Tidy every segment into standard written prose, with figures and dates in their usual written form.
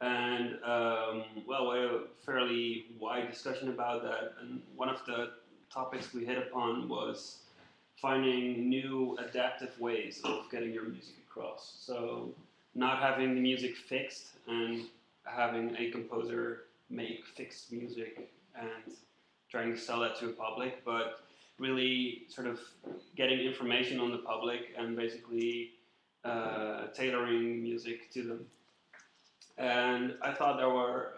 And well, we had a fairly wide discussion about that. And one of the topics we hit upon was finding new adaptive ways of getting your music across. So not having the music fixed and having a composer make fixed music and trying to sell that to a public, but really sort of getting information on the public and basically tailoring music to them. And I thought there were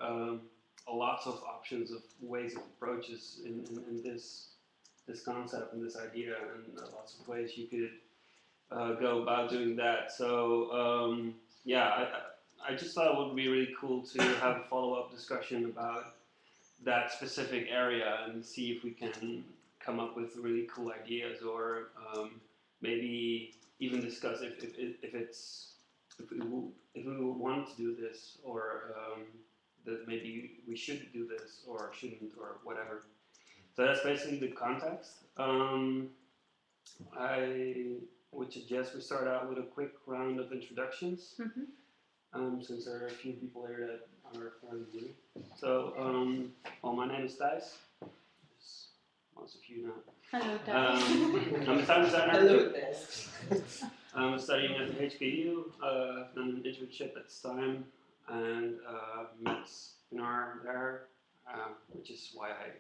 lots of options of ways of approaches in this concept and this idea, and lots of ways you could go about doing that. So yeah, I just thought it would be really cool to have a follow-up discussion about that specific area and see if we can come up with really cool ideas, or maybe even discuss if it's if we want to do this, or that maybe we should do this or shouldn't or whatever. So that's basically the context. I would suggest we start out with a quick round of introductions, since there are a few people here that are fairly new. So, well, my name is Thijs, as most of you know. Hello, Thijs. I'm a sound designer. Hello, Thijs. I'm studying at the HKU. I've done an internship at STIME and met Pinar there, which is why I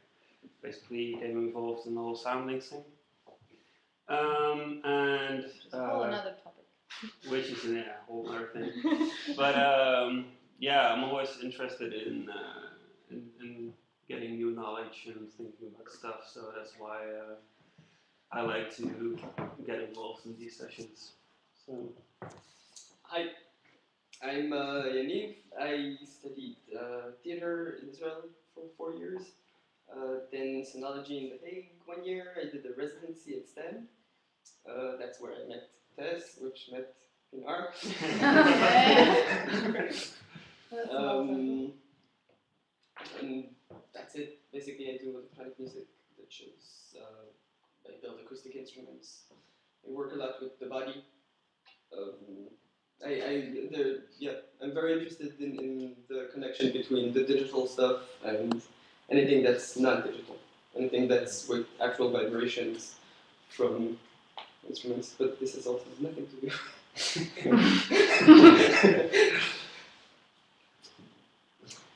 basically became involved in the whole SoundLinks thing. And It's a whole another topic. which is a whole other thing. But yeah, I'm always interested in getting new knowledge and thinking about stuff. So that's why I like to get involved in these sessions. So, Hi, I'm Yaniv. I studied theater in Israel for 4 years, then sonology in The Hague 1 year. I did a residency at STEM. That's where I met Tess, which met Pinar. And that's it. Basically, I do electronic music, which is I build acoustic instruments. I work a lot with the body. I'm very interested in the connection between the digital stuff and anything that's non-digital, anything that's with actual vibrations from instruments. But this has also nothing to do.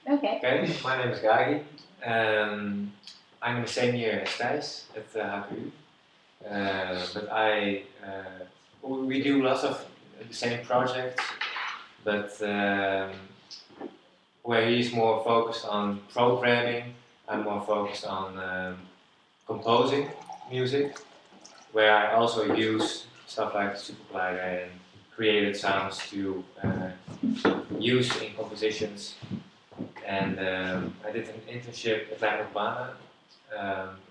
Okay. My name is Gagi. I'm in the same year as Thijs at HKU. But we do lots of the same projects, but where he's more focused on programming, I'm more focused on composing music, where I also use stuff like Superglider and created sounds to use in compositions. And I did an internship at La Urbana,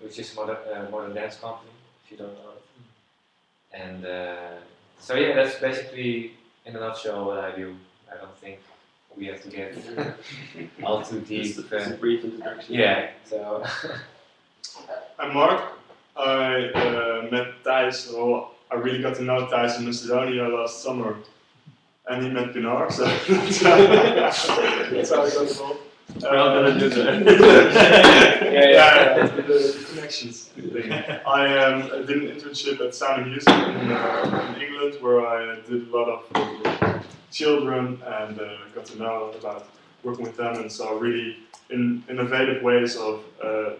which is a modern dance company, if you don't know it. And so yeah, that's basically in a nutshell what I do. I don't think we have to get all too deep. just a brief introduction. Yeah, so. I'm Mark. I met Thijs, or I really got to know Thijs in Macedonia last summer. And he met Pinar, so that's how I got involved. We're all gonna do that. The connections thing. I did an internship at Sound of Music in England, where I did a lot of work with children and got to know about working with them, and saw really innovative ways of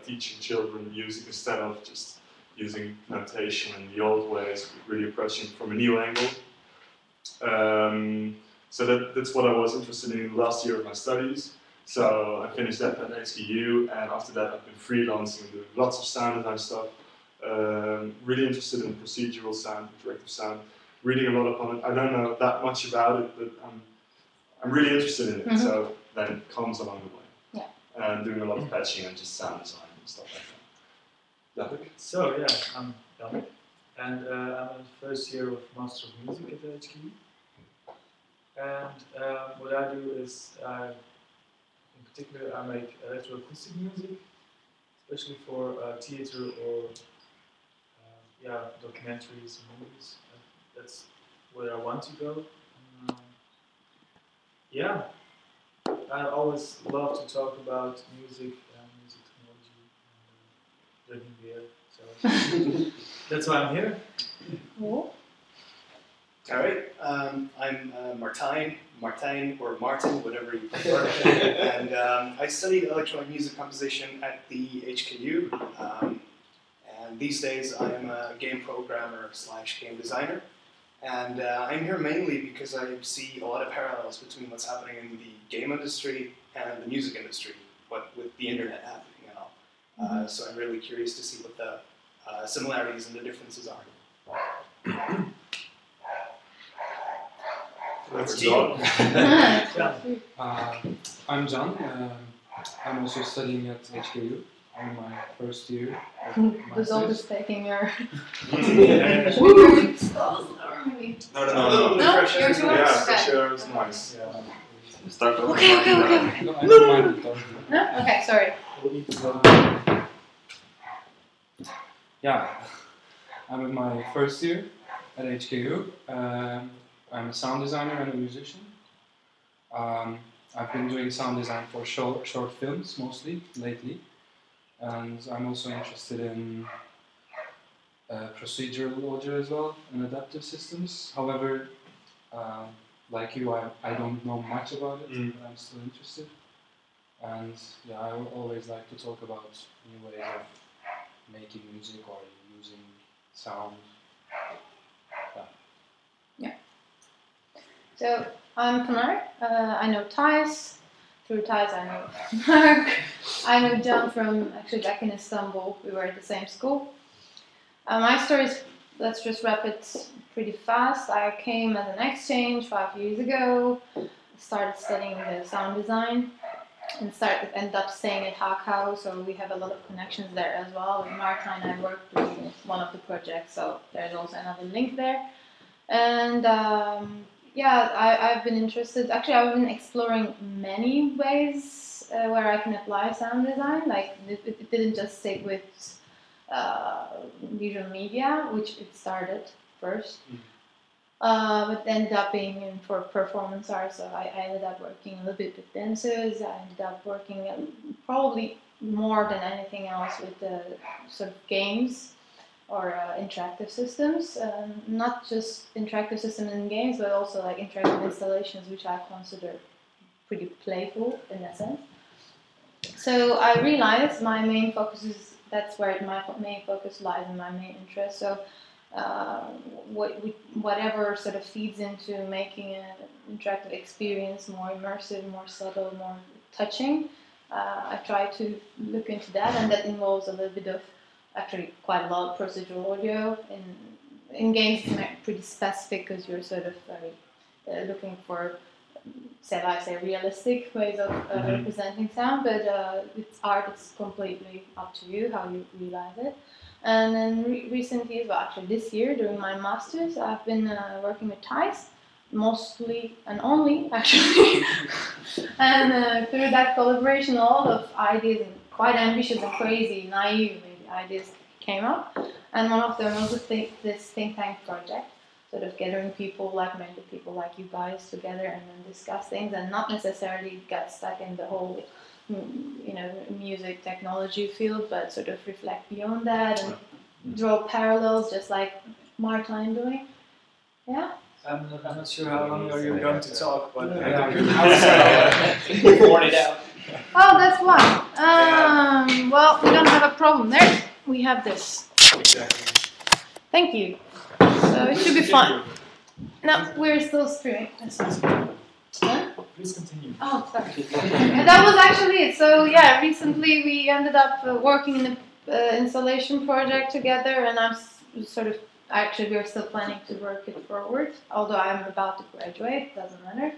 teaching children music instead of just using notation in the old ways, really approaching from a new angle. So that's what I was interested in last year of my studies. So I finished that at HKU, and after that I've been freelancing, doing lots of sound design stuff. Really interested in procedural sound, interactive sound. Reading a lot upon it. I don't know that much about it, but I'm really interested in it. So then it comes along the way. Yeah. And doing a lot of patching and just sound design and stuff like that. So yeah, I'm Dominic, and I'm in the first year of Master of Music at the HKU. And what I do is, in particular, I make electroacoustic music, especially for theater or documentaries and movies. That's where I want to go. I always love to talk about music and music technology and drinking beer. So that's why I'm here. Cool. All right, I'm Martijn, or Martin, whatever you prefer. And I studied electronic music composition at the HKU. And these days I'm a game programmer / game designer. And I'm here mainly because I see a lot of parallels between what's happening in the game industry and the music industry, but with the internet happening and all. So I'm really curious to see what the similarities and the differences are. That's John. I'm John. I'm also studying at HKU. I'm in my first year. The dog is taking your. Yeah. Should we very close or maybe? No. No, you're too Yeah, much. fresh Okay. air is nice. Start with Okay. I don't mind talking. No? Okay, sorry. Yeah, I'm in my first year at HKU. I'm a sound designer and a musician. I've been doing sound design for short films mostly lately, and I'm also interested in procedural audio as well and adaptive systems. However, like you, I don't know much about it, but I'm still interested. And yeah, I always like to talk about new ways of making music or using sound. So I'm Pinar. I know Thijs. Through Thijs I know Mark. I know John from actually back in Istanbul. We were at the same school. My story is, let's just wrap it pretty fast. I came as an exchange 5 years ago. Started studying the sound design and ended up staying at Hakau, so we have a lot of connections there as well. With Marta and I worked doing one of the projects, so there's also another link there. And yeah, I've been interested. Actually, I've been exploring many ways where I can apply sound design. Like it didn't just stick with visual media, which it started first, but ended up being for performance art. So I ended up working a little bit with dancers. I ended up working probably more than anything else with the sort of games or interactive systems, not just interactive systems in games, but also like interactive installations, which I consider pretty playful in that sense. So I realized my main focus is, that's where my main focus lies and my main interest. So whatever sort of feeds into making an interactive experience more immersive, more subtle, more touching, I try to look into that, and that involves a little bit of, actually quite a lot of procedural audio. In games it's pretty specific because you're sort of very looking for, say realistic ways of representing sound, but with art it's completely up to you how you realize it. And then recently, well actually this year during my masters, I've been working with Thijs, mostly and only actually. And through that collaboration, a lot of ideas, and quite ambitious and crazy, naive ideas came up, and one of them was this think tank project, sort of gathering people, like-minded people like you guys together and then discuss things, and not necessarily get stuck in the whole music technology field, but sort of reflect beyond that and draw parallels, just like Martijn doing. Yeah? I'm not sure how long are you going to talk, but We've worn it out. Oh, that's why. Well, we don't have a problem there. We have this. Exactly. Thank you. So it should be fun. No, we're still streaming. Huh? please continue. Oh, sorry. That was actually it. So yeah, recently we ended up working in an installation project together, and actually we're still planning to work it forward, although I'm about to graduate, doesn't matter.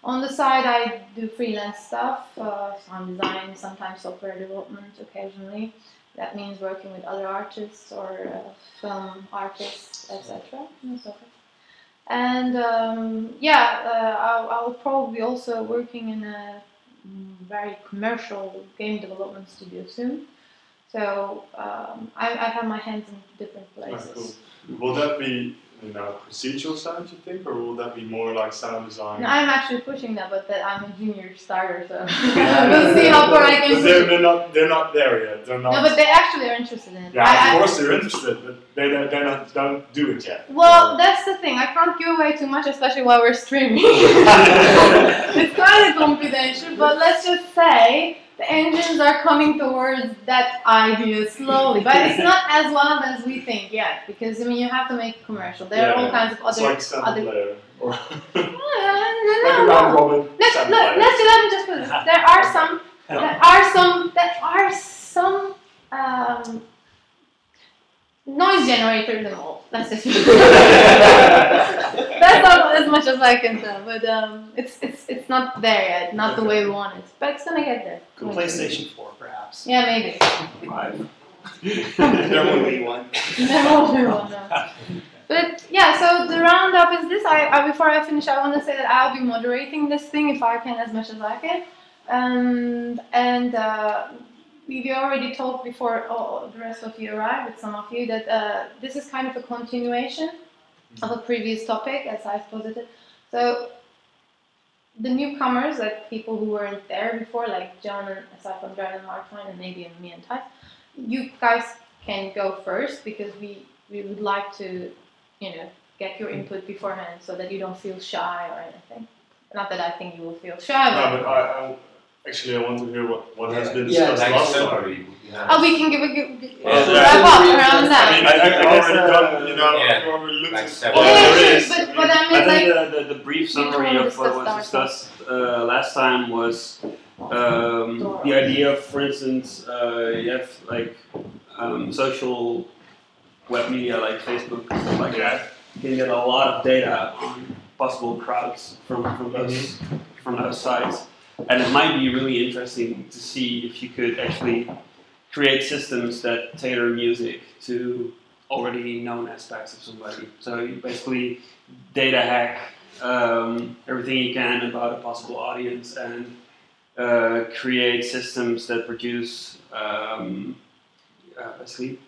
On the side I do freelance stuff, sound design, sometimes software development occasionally. That means working with other artists or film artists, etc. And I'll probably be also working in a very commercial game development studio soon. So I have my hands in different places. Cool. Will that be procedural sound, you think, or will that be more like sound design? No, I'm actually pushing that, but that I'm a junior starter, so we'll see how far I can But push. they're not there yet. They're not. No, but they actually are interested in it. Yeah, of course they're interested, but don't do it yet. Well, that's the thing. I can't give away too much, especially while we're streaming. It's kind of confidential, but let's just say the engines are coming towards that idea slowly. But it's not as wild as we think yet, because I mean you have to make a commercial. There are all kinds of It's other like sample player or No. like a round robin sample player. Let me just put this. There are some noise generators involved. Let's just that's not as much as I can tell, but it's not there yet, not the way we want it, but it's gonna get there. PlayStation 4, perhaps. Yeah, maybe. 5. There won't be one. There won't be one, no. But yeah, so the roundup is this. I before I finish, I want to say that I'll be moderating this thing if I can, as much as I can. We already talked before the rest of you arrived, with some of you, that this is kind of a continuation of a previous topic, as I suppose it is. So the newcomers, like people who weren't there before, like John and aside from John and Martin and maybe me and Ty, you guys can go first because we would like to, get your input beforehand so that you don't feel shy or anything. Not that I think you will feel shy, No, but I want to hear what has been Yeah, discussed Like a last time. summary. Oh, we can give Yeah. wrap up around I that. mean, I've already done, Yeah. I've already looked Like at several. what Yeah, there is. sure, but I I mean, think like, the brief you summary wanna of what discuss was that discussed last time was the idea of, for instance, you have like social web media like Facebook and stuff like that. You can get a lot of data on possible crowds from those sites, and it might be really interesting to see if you could actually create systems that tailor music to already known aspects of somebody. So you basically data hack everything you can about a possible audience and create systems that produce basically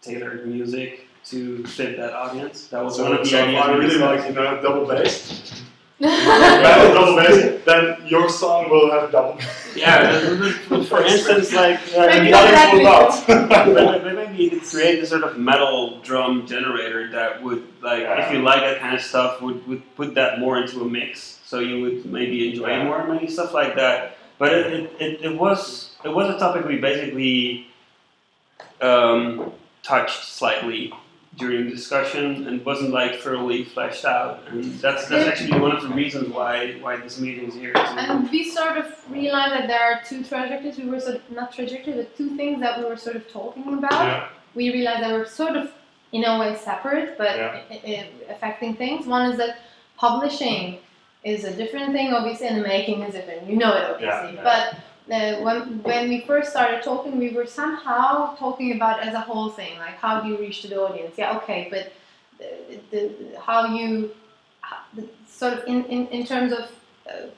tailored music to fit that audience. That was one of the So if ideas. I we really discussed. like, double bass, double bass, then your song will have double bass. Yeah, for instance, like Maybe And not others that will not. maybe you could create a sort of metal drum generator that would, like, if you like that kind of stuff, would put that more into a mix, so you would maybe enjoy it more, maybe stuff like that. But it was a topic we basically touched slightly during the discussion and wasn't like thoroughly fleshed out, and that's actually one of the reasons why this meeting is here. and we sort of realized that there are two trajectories. We were sort of not trajectories, but two things that we were sort of talking about. Yeah. We realized they were sort of in a way separate, but affecting things. One is that publishing is a different thing, obviously, and the making is different. You know it, obviously. Yeah. But when we first started talking, we were somehow talking about as a whole thing, like how do you reach to the audience? Yeah, okay, but sort of in terms of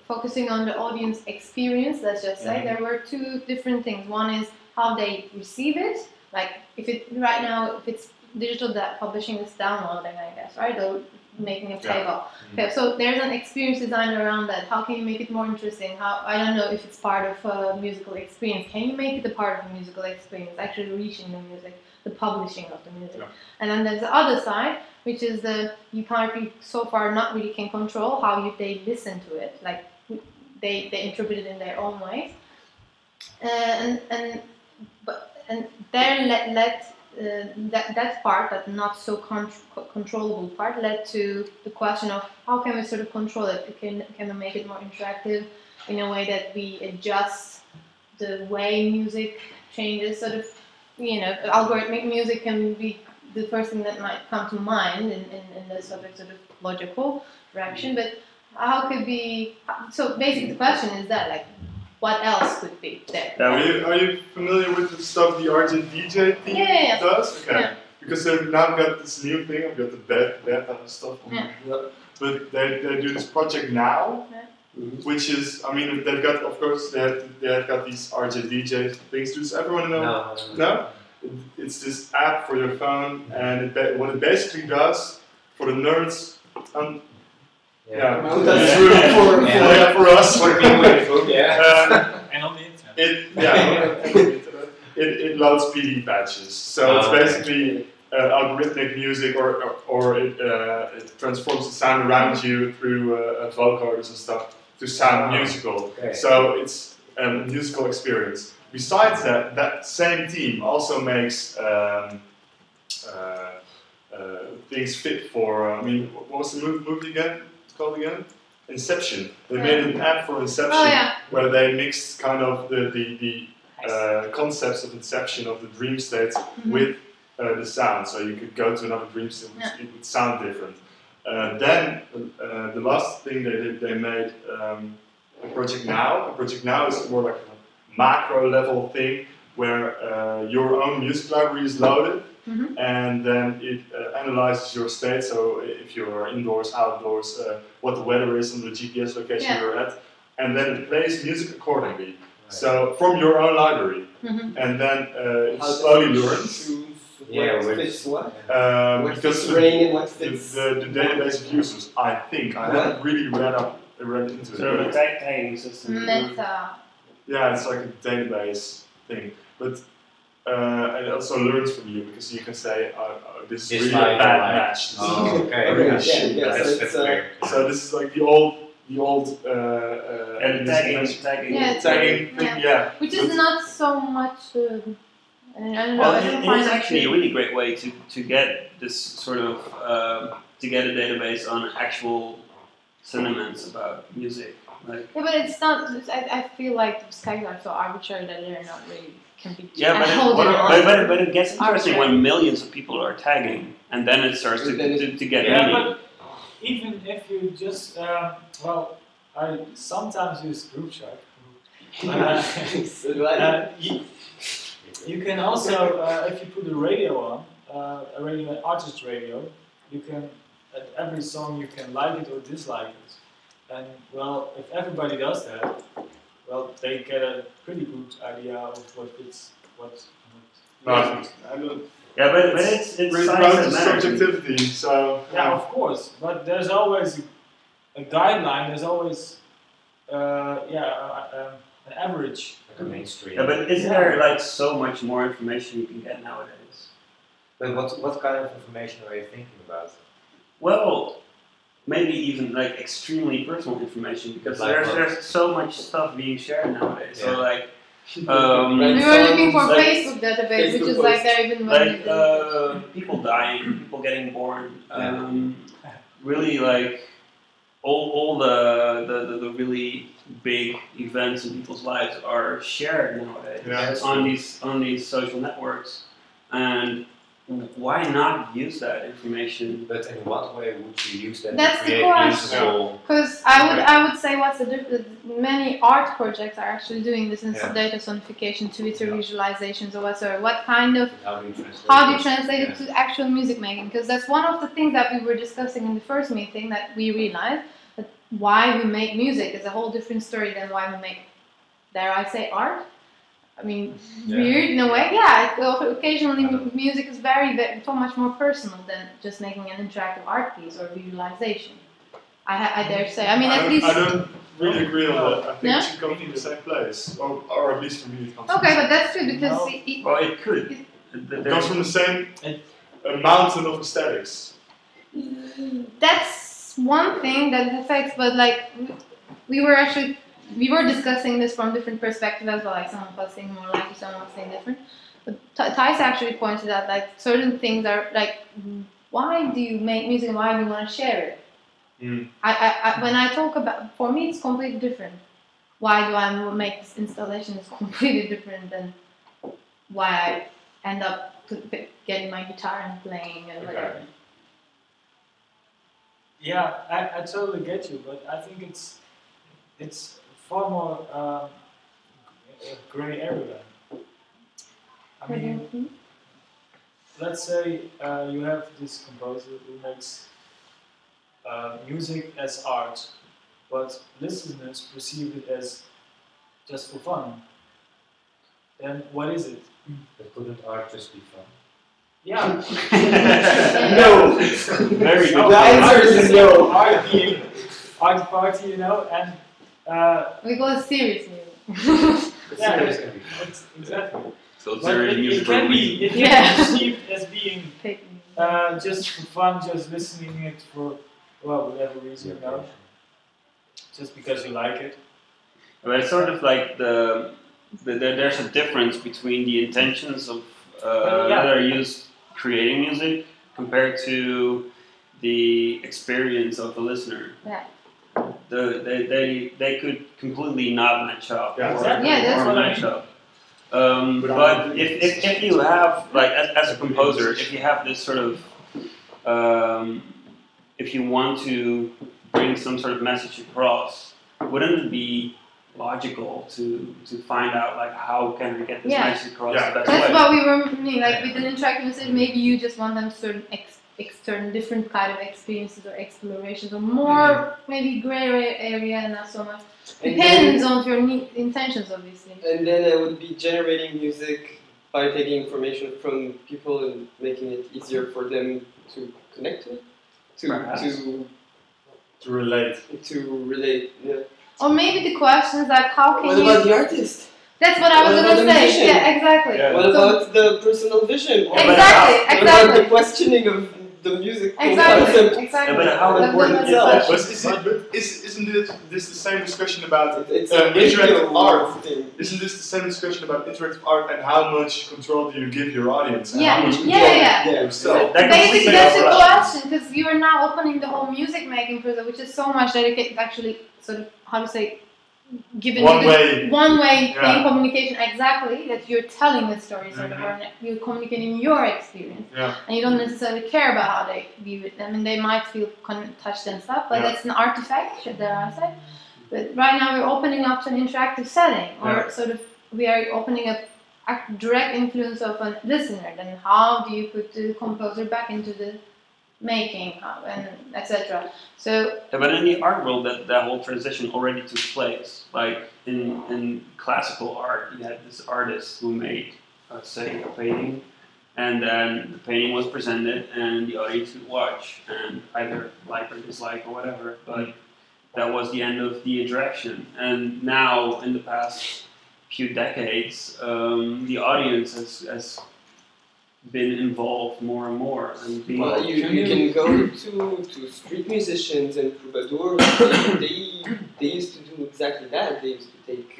focusing on the audience experience, let's just say, there were two different things. One is how they receive it, like if it's digital publishing is downloading, I guess, right? Or making a table. Okay, so there's an experience design around that. How can you make it more interesting? I don't know if it's part of a musical experience. Can you make it a part of a musical experience, actually reaching the music, the publishing of the music? Yeah. And then there's the other side, which is you so far not really can control how they listen to it. Like they interpret it in their own ways. And then that part, that not so controllable part, led to the question of how can we sort of control it? Can we make it more interactive in a way that we adjust the way music changes? Sort of, algorithmic music can be the first thing that might come to mind in this sort of logical direction. But how could we? So basically, the question is that, like, what else could be there? Are you familiar with the stuff the RJDJ team does? Okay. Yeah. Because they've now got this new thing, I've got the beta stuff on but they do this project now, which is, I mean, they've got, of course, they've got these RJDJ things. Does everyone know? No? It's this app for your phone, and what it basically does, for the nerds. Yeah, Well, that's that's true for us. For the people in the room, yeah. And on the internet. It loads PD patches. So it's basically algorithmic music, or it transforms the sound around you through vocoders and stuff to sound musical. Okay. So it's a musical experience. Besides that, that same team also makes things fit for. I mean, what was the movie again? It's called again? Inception. They made an app for Inception where they mixed kind of the concepts of Inception, of the dream states, with the sound. So you could go to another dream state, it would sound different. Then the last thing they did, they made a project now. A project now is more like a macro level thing where your own music library is loaded. And then it analyzes your state, so if you're indoors, outdoors, what the weather is and the GPS location you're at, and then it plays music accordingly. Right. So from your own library, and then it slowly learns. What fits what? What Because fits rain and what fits the database of users, I think, I haven't really read into it. Sort of a tagging system. Meta. Yeah, it's like a database thing, but. And it also learns from you because you can say, this is really a bad match. Oh, okay. That's clear. So this is like the old And tagging thing, yeah. Which is not so much. I don't know. Well, I don't it find is that actually a really great way to get this sort of to get a database on actual sentiments about music. Like, yeah, but it's not. I feel like the skies are so arbitrary that they're not really can be. yeah, but it gets interesting when millions of people are tagging, and then it starts to get meaning. But even if you just, well, I sometimes use group chat. You can also, if you put a radio on, an artist radio, you can, at every song you can like it or dislike it. And well, if everybody does that, well, they get a pretty good idea of what fits what. Yeah, but it's really size down to that matters. subjectivity. So Yeah, of course, but there's always a guideline. There's always, an average. Like a mainstream. Yeah, but isn't there like so much more information you can get nowadays? But what kind of information are you thinking about? Well, maybe even like extremely personal information because Like there's so much stuff being shared nowadays. Yeah. So like, We were looking for like- Facebook database, which is Facebook like there even when like people dying, people getting born, really like all the really big events in people's lives are shared nowadays on these social networks, and why not use that information? But in what way would you use that That's to the create question. usable? Because I would say what's the difference? Many art projects are actually doing this in data sonification, Twitter visualizations, or whatsoever. What kind of How do you translate how do you this? translate it to actual music making? Because that's one of the things that we were discussing in the first meeting, that we realized that why we make music is a whole different story than why we make, dare I say, art. I mean, weird in a way. Yeah, occasionally music is very so much more personal than just making an interactive art piece or visualization. I dare say. I mean, at least. I don't really agree on that. I think No? it should come from the same place, or at least for me it comes from Okay, the but that's true because Well, it could. It comes from the same mountain of aesthetics. that's one thing that affects. But like, we were discussing this from different perspectives as well. Like some of us think more like you, some of us think different. But Thijs actually pointed out like certain things are like, why do you make music and why do you want to share it? I when I talk about, for me it's completely different. Why do I make this installation is completely different than why I end up getting my guitar and playing and whatever. Yeah, I totally get you, but I think it's far more a gray area. I mean, let's say you have this composer who makes music as art, but listeners perceive it as just for fun. Then what is it? But couldn't art just be fun? Yeah. No. Very good. The answer is no. Art party, you know, and We call it serious music. yeah, Serious can be fun. exactly. So it's But very it music for can me. be Yeah. perceived as being Fake music. just for fun, just listening it for whatever reason, you know, just because you like it. But it's sort of like there's a difference between the intentions of that are used creating music compared to the experience of the listener. Yeah. They could completely not match up. Yeah, or, exactly. Yeah, that's or what I match mean. up. But if you have, like, as a composer, if you have this sort of, if you want to bring some sort of message across, wouldn't it be logical to find out, like, how can we get this Yeah. message across Yeah. the best That's way? what we were meaning, like with an interactive message, maybe you just want them certain external, different kind of experiences or explorations, or more maybe gray area and not so much. And Depends on your intentions, obviously. And then I would be generating music by taking information from people and making it easier for them to connect to it, Perhaps. To relate. to relate. Yeah. Or maybe the question is like, how can What you? about the artist? That's what I was what about gonna the say. musician? Yeah, exactly. Yeah. What So- about the personal vision? Yeah, but Exactly, What about the exactly, questioning of the music exactly, concept? exactly. Yeah, but how That's important what is I that? thought. But isn't this the same discussion about It's interactive radio art? thing. Isn't this the same discussion about interactive art and how much control do you give your audience? And Yeah. how much Yeah, control yeah. do you give yourself? That Basically, completely that's the overlaps. question, because you are now opening the whole music making process, which is so much dedicated, actually, sort of, how to say, giving One you way. one way Yeah. thing, communication, exactly, that you're telling the story, sort of, or you're communicating your experience. Yeah. And you don't necessarily care about how they view it. I mean, they might feel touched and stuff, but Yeah. that's an artifact, dare I say. But right now we're opening up to an interactive setting, or Yeah. sort of, we are opening up a direct influence of a listener. Then how do you put the composer back into the making, and etc. So Yeah, but in the art world, that whole transition already took place. Like in classical art, you had this artist who made, let's say, a painting, and then the painting was presented, and the audience could watch and either like or dislike or whatever. But that was the end of the interaction. And now, in the past few decades, the audience has been involved more and more. And being Well, you can go to street musicians and troubadours. They used to do exactly that. They used to take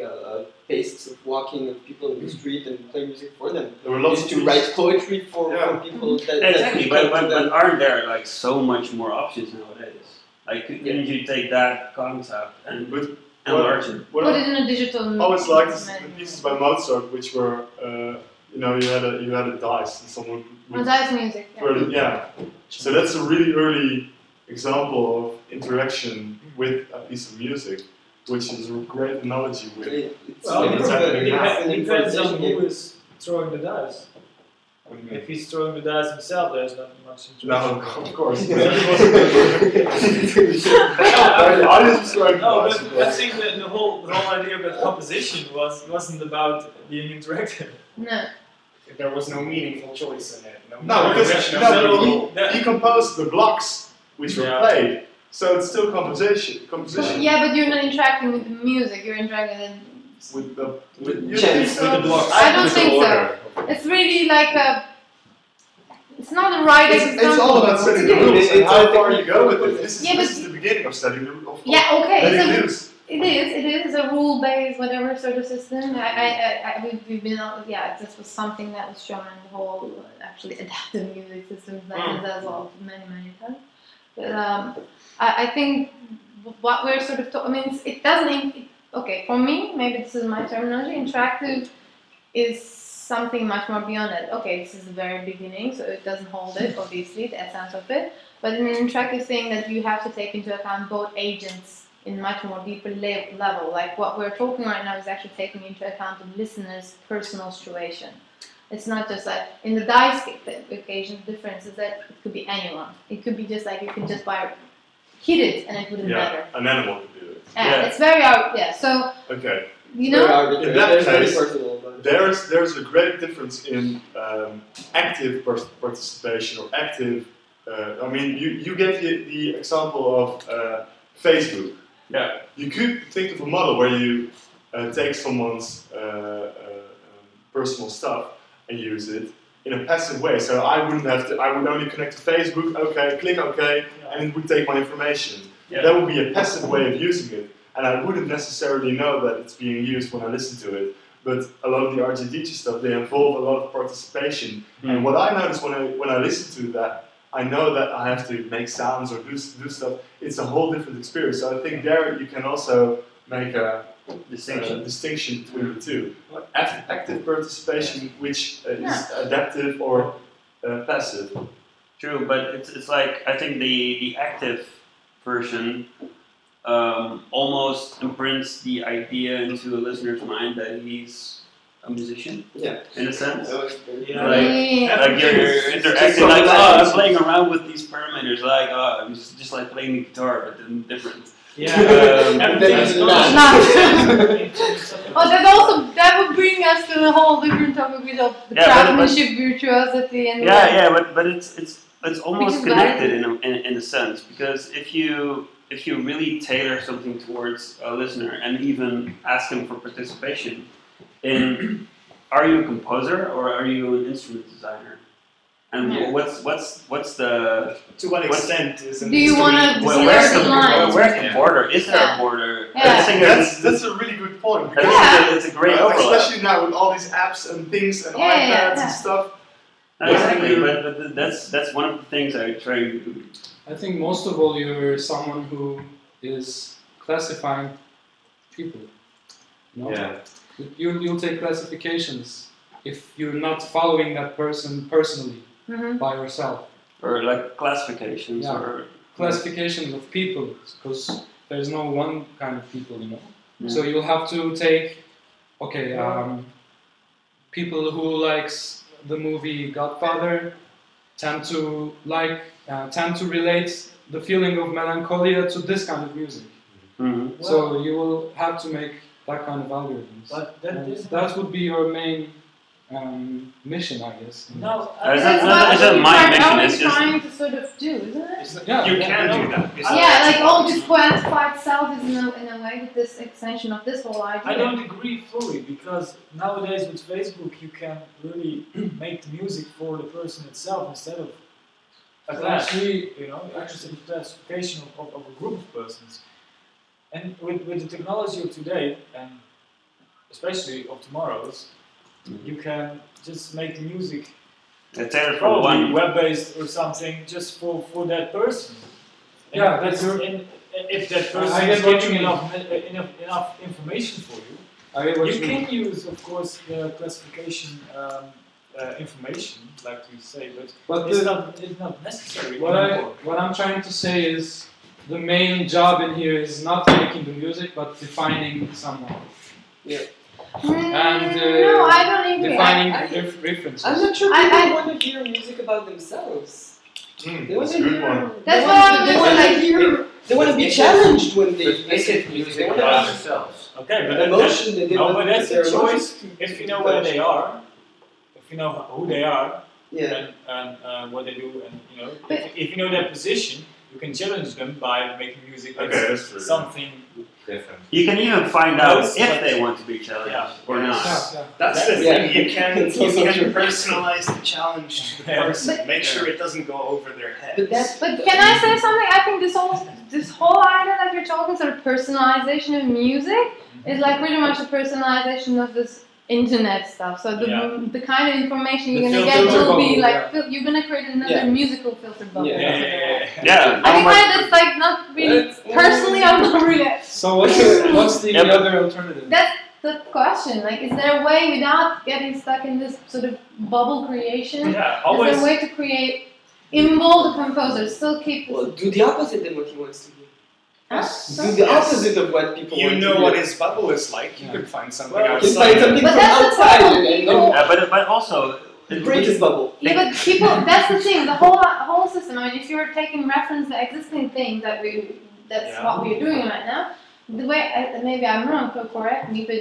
tastes of walking of people in the street and play music for them. There were They lots used of to write poetry for people that Exactly, that but, come to them. but aren't there like so much more options nowadays? Like, couldn't you take that concept and But enlarge it? what put I it in a digital. always liked is medium. the pieces by Mozart, which were you had a dice and someone Oh, would that's music. Yeah. throw it- yeah. So that's a really early example of interaction with a piece of music, which is a great analogy with. It's Well, it's happening now. an it depends on improvisation who game. is throwing the dice. If he's throwing the dice himself, there's not much No, interaction. of course. The audience was throwing No, dice, but I think that the whole idea of that composition wasn't about being interactive. No. There was no meaningful choice in it. No, because progression no, of no, the- he composed the blocks which were Yeah. played, so it's still composition. Yeah, but you're not interacting with the music. You're interacting with. with you Chance, think- with the blocks. I don't think so. It's really like a. It's not the right example. It's all about setting the It's- rules and it's how all far you go with it. technical. This is, Yeah, this but- is the beginning of setting the rules. Yeah. Okay. Letting So loose. it is. It's a rule-based whatever sort of system. We've been out. Yeah, this was something that was shown in the whole actually adaptive music systems as well many times. But I think what we're sort of. I mean, it doesn't. Okay, for me, maybe this is my terminology. Interactive is something much more beyond it. Okay, this is the very beginning, so it doesn't hold it, obviously, the essence of it. But an interactive thing that you have to take into account both agents in much more deeper level. Like what we're talking right now is actually taking into account the listener's personal situation. It's not just like in the dice occasion, the difference is that it could be anyone. It could be just like you can just hit it and it wouldn't matter. An animal could do it. Yeah, it's very out. Yeah, so Okay. you know. Very arbitrary. In that There's nothing case- personal about it. there's a great difference in active participation or active. I mean, you gave the example of Facebook. Yeah. You could think of a model where you take someone's personal stuff and use it in a passive way. So I wouldn't have to. I would only connect to Facebook. Okay, click OK, and it would take my information. Yeah. That would be a passive way of using it, and I wouldn't necessarily know that it's being used when I listen to it. But a lot of the RGDG stuff, they involve a lot of participation. And what I notice when I listen to that, I know that I have to make sounds or do stuff. It's a whole different experience. So I think there you can also make a distinction between the two. Active participation, which is adaptive or passive. True, but it's like I think the active version almost imprints the idea into a listener's mind that he's a musician. Yeah. In a sense. Yeah. Like you're interacting like, oh, I'm playing around with these parameters, like, oh, it's just like playing the guitar, but then different. Yeah. Oh, that would bring us to a whole different topic of the craftsmanship, virtuosity, and but it's almost connected in a sense, because if you really tailor something towards a listener and even ask him for participation, are you a composer or are you an instrument designer? And what's the To what extent is an do you want to where's the line? where's the border? Is there a border? Yeah. I think That's a really good point. because it's a great overlap. Especially now with all these apps and things and iPads and stuff. Exactly, but that's one of the things I try to do. I think most of all you're someone who is classifying people. No? Yeah. You'll take classifications if you're not following that person personally by yourself. Or like classifications or classifications of people, because there's no one kind of people, you know. So you'll have to take, people who likes the movie Godfather tend to relate the feeling of melancholia to this kind of music. Mm-hmm. So you will have to make that kind of algorithms. But that would be your main mission, I guess. No, That's what my we're mission, it's just- trying to sort of do, isn't it? You can do that. Yeah, like all this quantified self is in a way that this extension of this whole idea. I don't agree fully, because nowadays with Facebook you can really make the music for the person itself instead of a class. Actually, Instead of classification of a group of persons. And with the technology of today, and especially of tomorrow's, you can just make the music tailored for probably one. web-based or something just for that person. Yeah, And if that person I is get what you giving mean. enough information for you, I get what you you mean. can use, of course, the classification information, like we say, but it's not necessary anymore. What I'm trying to say is the main job in here is not making the music, but defining someone. Yeah. And no, I don't agree. defining I- references. I'm not sure people want to hear music about themselves. They want That's a to good hear. one. That's they what want- I'm they just want to like- hear. They want to be It's challenged when they But listen make to it music. music They about want themselves. Okay, but an emotion. They no, want but that's their a choice emotions to if you know be where touched. they are, if you know who they are, Yeah. and what they do, and if you know their position, you can challenge them by making music that's Okay, that's true. something. Different. You can even find out Yes, if but- they want to be challenged or not. That's the Yeah. thing. You can It's also true. personalize the challenge to the Yeah. person. Make sure it doesn't go over their head. But that's. But can I say something? I think this whole idea that you're talking, sort of personalization of music, is like pretty much a personalization of this internet stuff. So the kind of information you're The gonna get filter will be bubble, like you're gonna create another Yeah. musical filter bubble. Yeah. Yeah. I think that's like not really personally. I'm not really. So what's the Yeah, but- other alternative? That's the question. Like, is there a way without getting stuck in this sort of bubble creation? Yeah, Is always. there a way to create, involve the composer, still keep Well, do the opposite than what he wants to do. Huh? Do the opposite of what people You want know to what do. his bubble is like. You can find something Well, You can outside. find something But from that's the outside problem, and people- But also, break his bubble. Yeah, but people, that's the thing, the whole system, I mean, if you're taking reference to existing things that's Yeah. what we're doing right now, the way, maybe I'm wrong, so correct me, but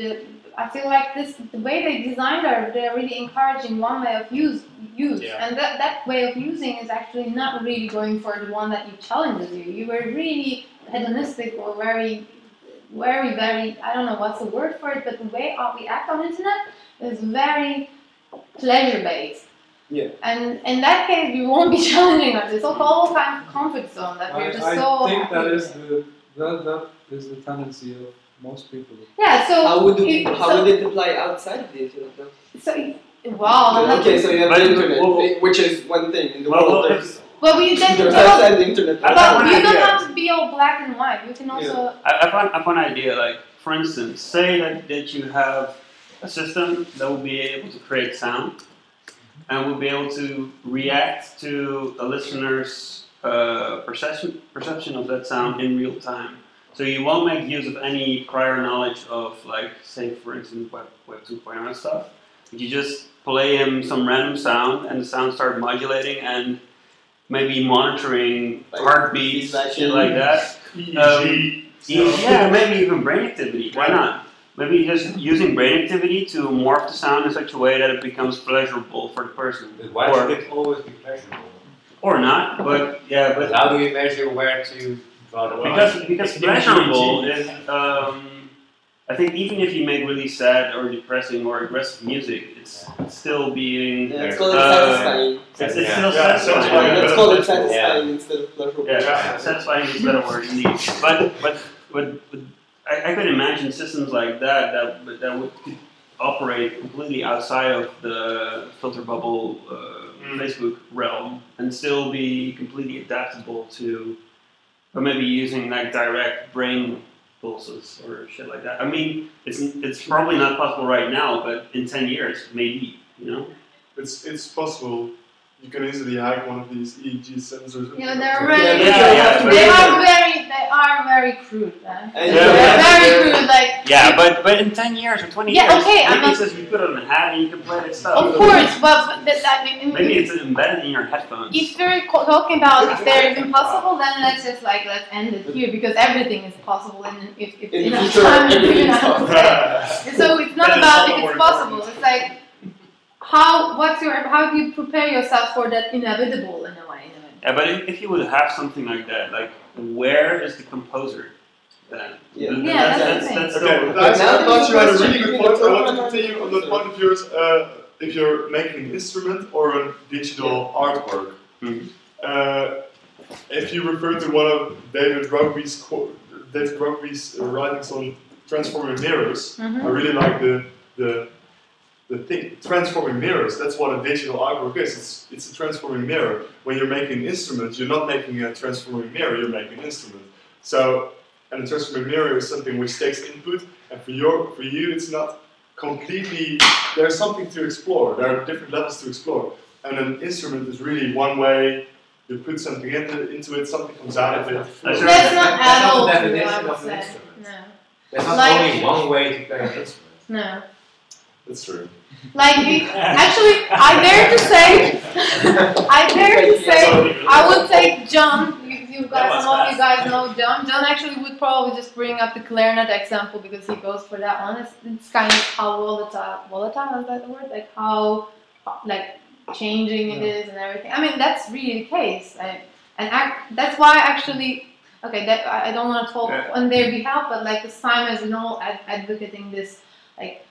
I feel like the way they designed it, they're really encouraging one way of use, Yeah. and that way of using is actually not really going for the one that you challenges you. You were really hedonistic or very, I don't know what's the word for it, but the way we act on internet is very pleasure-based. Yeah. And in that case, we won't be challenging us. It's all kind of comfort zone that we're just so I think happy that with. that is the tendency of most people. Yeah, so How would it apply outside of the internet though? So, wow. Okay, so you have But- the internet, well- which is one thing in the Well, world. well, There's There's outside the internet. I- but you don't idea. have to be all black and white. You can also. I find an idea, like, for instance, say that you have a system that will be able to create sound and will be able to react to a listener's perception of that sound in real time. So you won't make use of any prior knowledge of, like, say, for instance, Web 2.0 stuff. You just play him some random sound and the sound starts modulating and maybe monitoring Like heartbeats, feedback shit like that. EEG. Yeah, maybe even brain activity. Why not? Maybe just using brain activity to morph the sound in such a way that it becomes pleasurable for the person. But why should it always be pleasurable? Or not, but yeah, But but how do we measure where to draw the line? because pleasurable is, I think even if you make really sad or depressing or aggressive music, it's still being, Yeah, it's called Uh, satisfying. it's Yeah. still Yeah, satisfying. satisfying. Let's call it Yeah. satisfying instead of pleasurable. Yeah, satisfying is a better word indeed. But I could imagine systems like that could operate completely outside of the filter bubble Facebook realm and still be completely adaptable to, or maybe using like direct brain pulses or shit like that. I mean, it's probably not possible right now, but in 10 years, maybe, you know? It's possible. You can easily hack one of these EEG sensors. Yeah, they're Yeah, really. yeah, they are very crude. And They're Yeah. very crude. Like. Yeah, but in 10 years or 20 Yeah, years, okay, I'm maybe not- it says you put it on a hat and you can play that stuff. Of course, but that Maybe it's embedded in your headphones. if we're talking about if they're even possible, then let's end it here because everything is possible if In the enough future, time you everything know is how to possible. say it. So it's not That is about all if more it's possible. It's like how do you prepare yourself for that inevitable in a way? Yeah, but if you would have something like that, like where is the composer then? Yeah. Yeah, that's the thing. that's Okay, still- guys, now I thought you had a there's a really good question point. I want to between the continue on the point of yours. If you're making an instrument or a digital artwork. Mhm. If you refer to one of David Rugby's writings on transforming mirrors, Mhm. I really like the thing, transforming mirrors. That's what a digital artwork is. It's a transforming mirror. When you're making an instrument, you're not making a transforming mirror. You're making an instrument. So, and a transforming mirror is something which takes input, and for you, it's not completely. There's something to explore. There are different levels to explore, and an instrument is really one way. You put something into it, something comes out of it. That's That's not That's at not all the true, I definition would of an say. instrument. No. There's not Like- only one way to play an instrument. No. That's true. Like, actually, I dare to say, I would say John, you guys, some of you guys know John. John actually would probably just bring up the clarinet example because he goes for that one. It's kind of how volatile is that the word? Like how, like changing it is and everything. I mean, that's really the case. That's why actually, okay, that I don't want to talk on their behalf, but like the Simon is all advocating this, like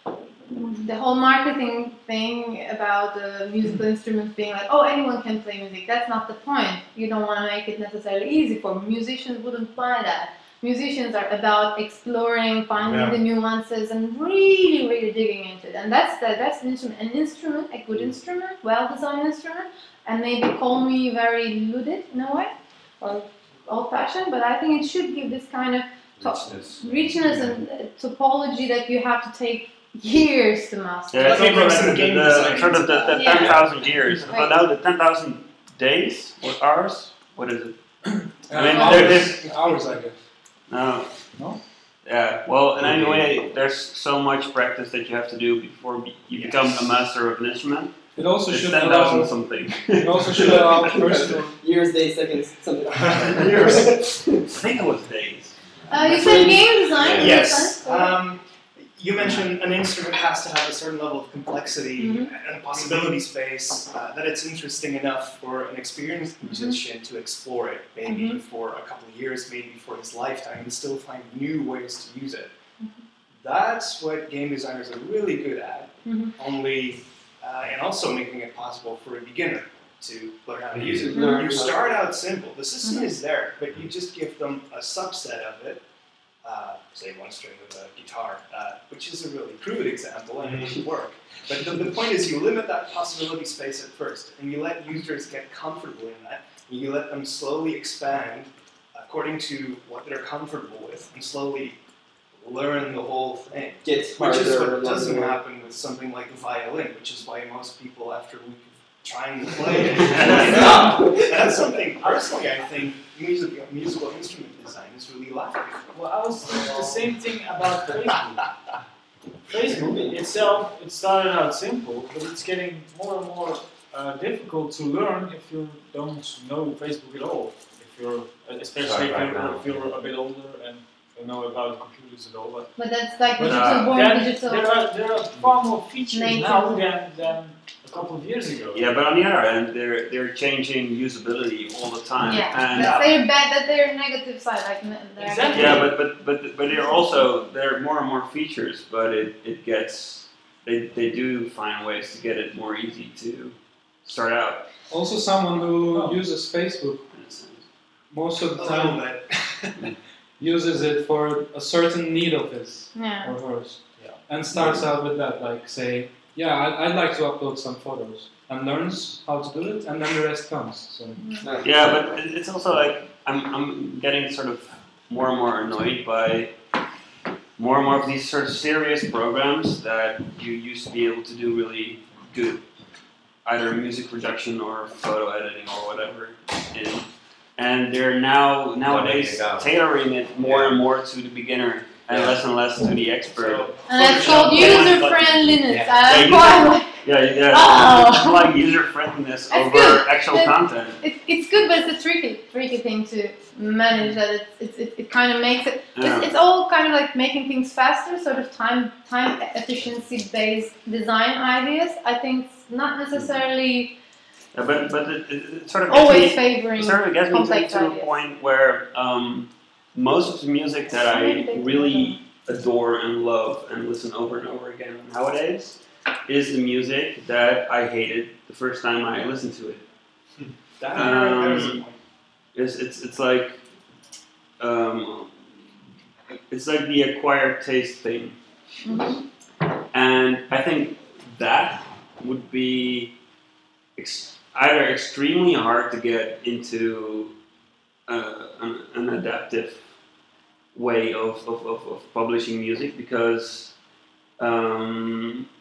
the whole marketing thing about the musical instruments being like, oh, anyone can play music. That's not the point. You don't want to make it necessarily easy for musicians. Wouldn't apply that. Musicians are about exploring, finding the nuances, and really, really digging into it. And that's the instrument. An instrument, a good instrument, well-designed instrument, and maybe call me very ludid in a way, or old-fashioned, but I think it should give this kind of richness and topology that you have to take years to master. Yeah, I think Like the some game sort of the Yeah. 10,000 years. Right. But now the 10,000 days or hours? What is it? I mean, hours, I guess. No. No? Yeah, well, and anyway, there's so much practice that you have to do before you become a master of an instrument. It also It's should 10,000 allow. something. It also should allow personal. Years, days, seconds, something like that. Years. I think it was days. You said game design. Yes. You mentioned an instrument has to have a certain level of complexity and a possibility space that it's interesting enough for an experienced musician to explore it, maybe for a couple of years, maybe for his lifetime, and still find new ways to use it. That's what game designers are really good at, only, and also making it possible for a beginner to learn how to use it. You start out simple. The system is there, but you just give them a subset of it. Say one string with a guitar, which is a really crude example and it should work. But the point is you limit that possibility space at first and you let users get comfortable in that and you let them slowly expand according to what they're comfortable with and slowly learn the whole thing. Which is what doesn't happen with something like a violin, which is why most people after a week of trying to play it, and that's something personally I think musical instrument design is really lacking. Well, I was thinking the same thing about Facebook. Facebook itself, it started out simple, but it's getting more and more difficult to learn if you don't know Facebook at all. If you're, especially if you're a bit older and don't know about computers at all. But that's like digital born digital. There are far more features now than a couple of years ago. Yeah, but on the other end, they're changing usability all the time. Yeah, and they're bad. That they're negative side, like exactly. Yeah, but they're also there are more and more features, but it gets they do find ways to get it more easy to start out. Also, someone who uses Facebook most of the time uses it for a certain need of his or hers, and starts out with that, like say, I'd like to upload some photos, and learns how to do it, and then the rest comes. So. Yeah, but it's also like I'm getting sort of more and more annoyed by more and more of these sort of serious programs that you used to be able to do really good, either music production or photo editing or whatever. And they're nowadays tailoring it more and more to the beginner and less to the expert. And that's called user-friendliness. Like user-friendliness over actual content. It's good, but it's a tricky thing to manage. That it kind of makes it. It's all kind of like making things faster, sort of time efficiency-based design ideas. I think it's not necessarily. But it sort of always favoring gets me complex to a point where most of the music that I really adore and love and listen over and over again nowadays is the music that I hated the first time I listened to it. It's like the acquired taste thing, and I think that would be either extremely hard to get into an adaptive way of publishing music because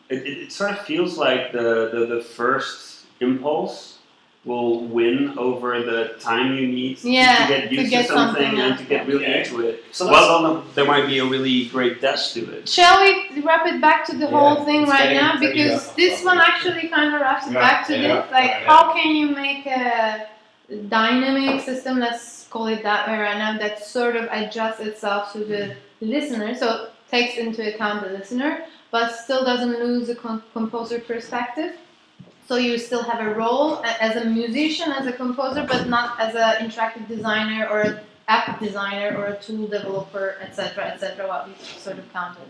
it sort of feels like the first impulse will win over the time you need to get used to something and to get really into it. So there might be a really great depth to it. Shall we wrap it back to the whole thing right now? Because this one actually kind of wraps back to this. Like, how can you make a dynamic system, let's call it that way right now, that sort of adjusts itself to the listener, so takes into account the listener, but still doesn't lose the composer perspective? So you still have a role as a musician, as a composer, but not as an interactive designer or an app designer or a tool developer, etc., what we sort of counted.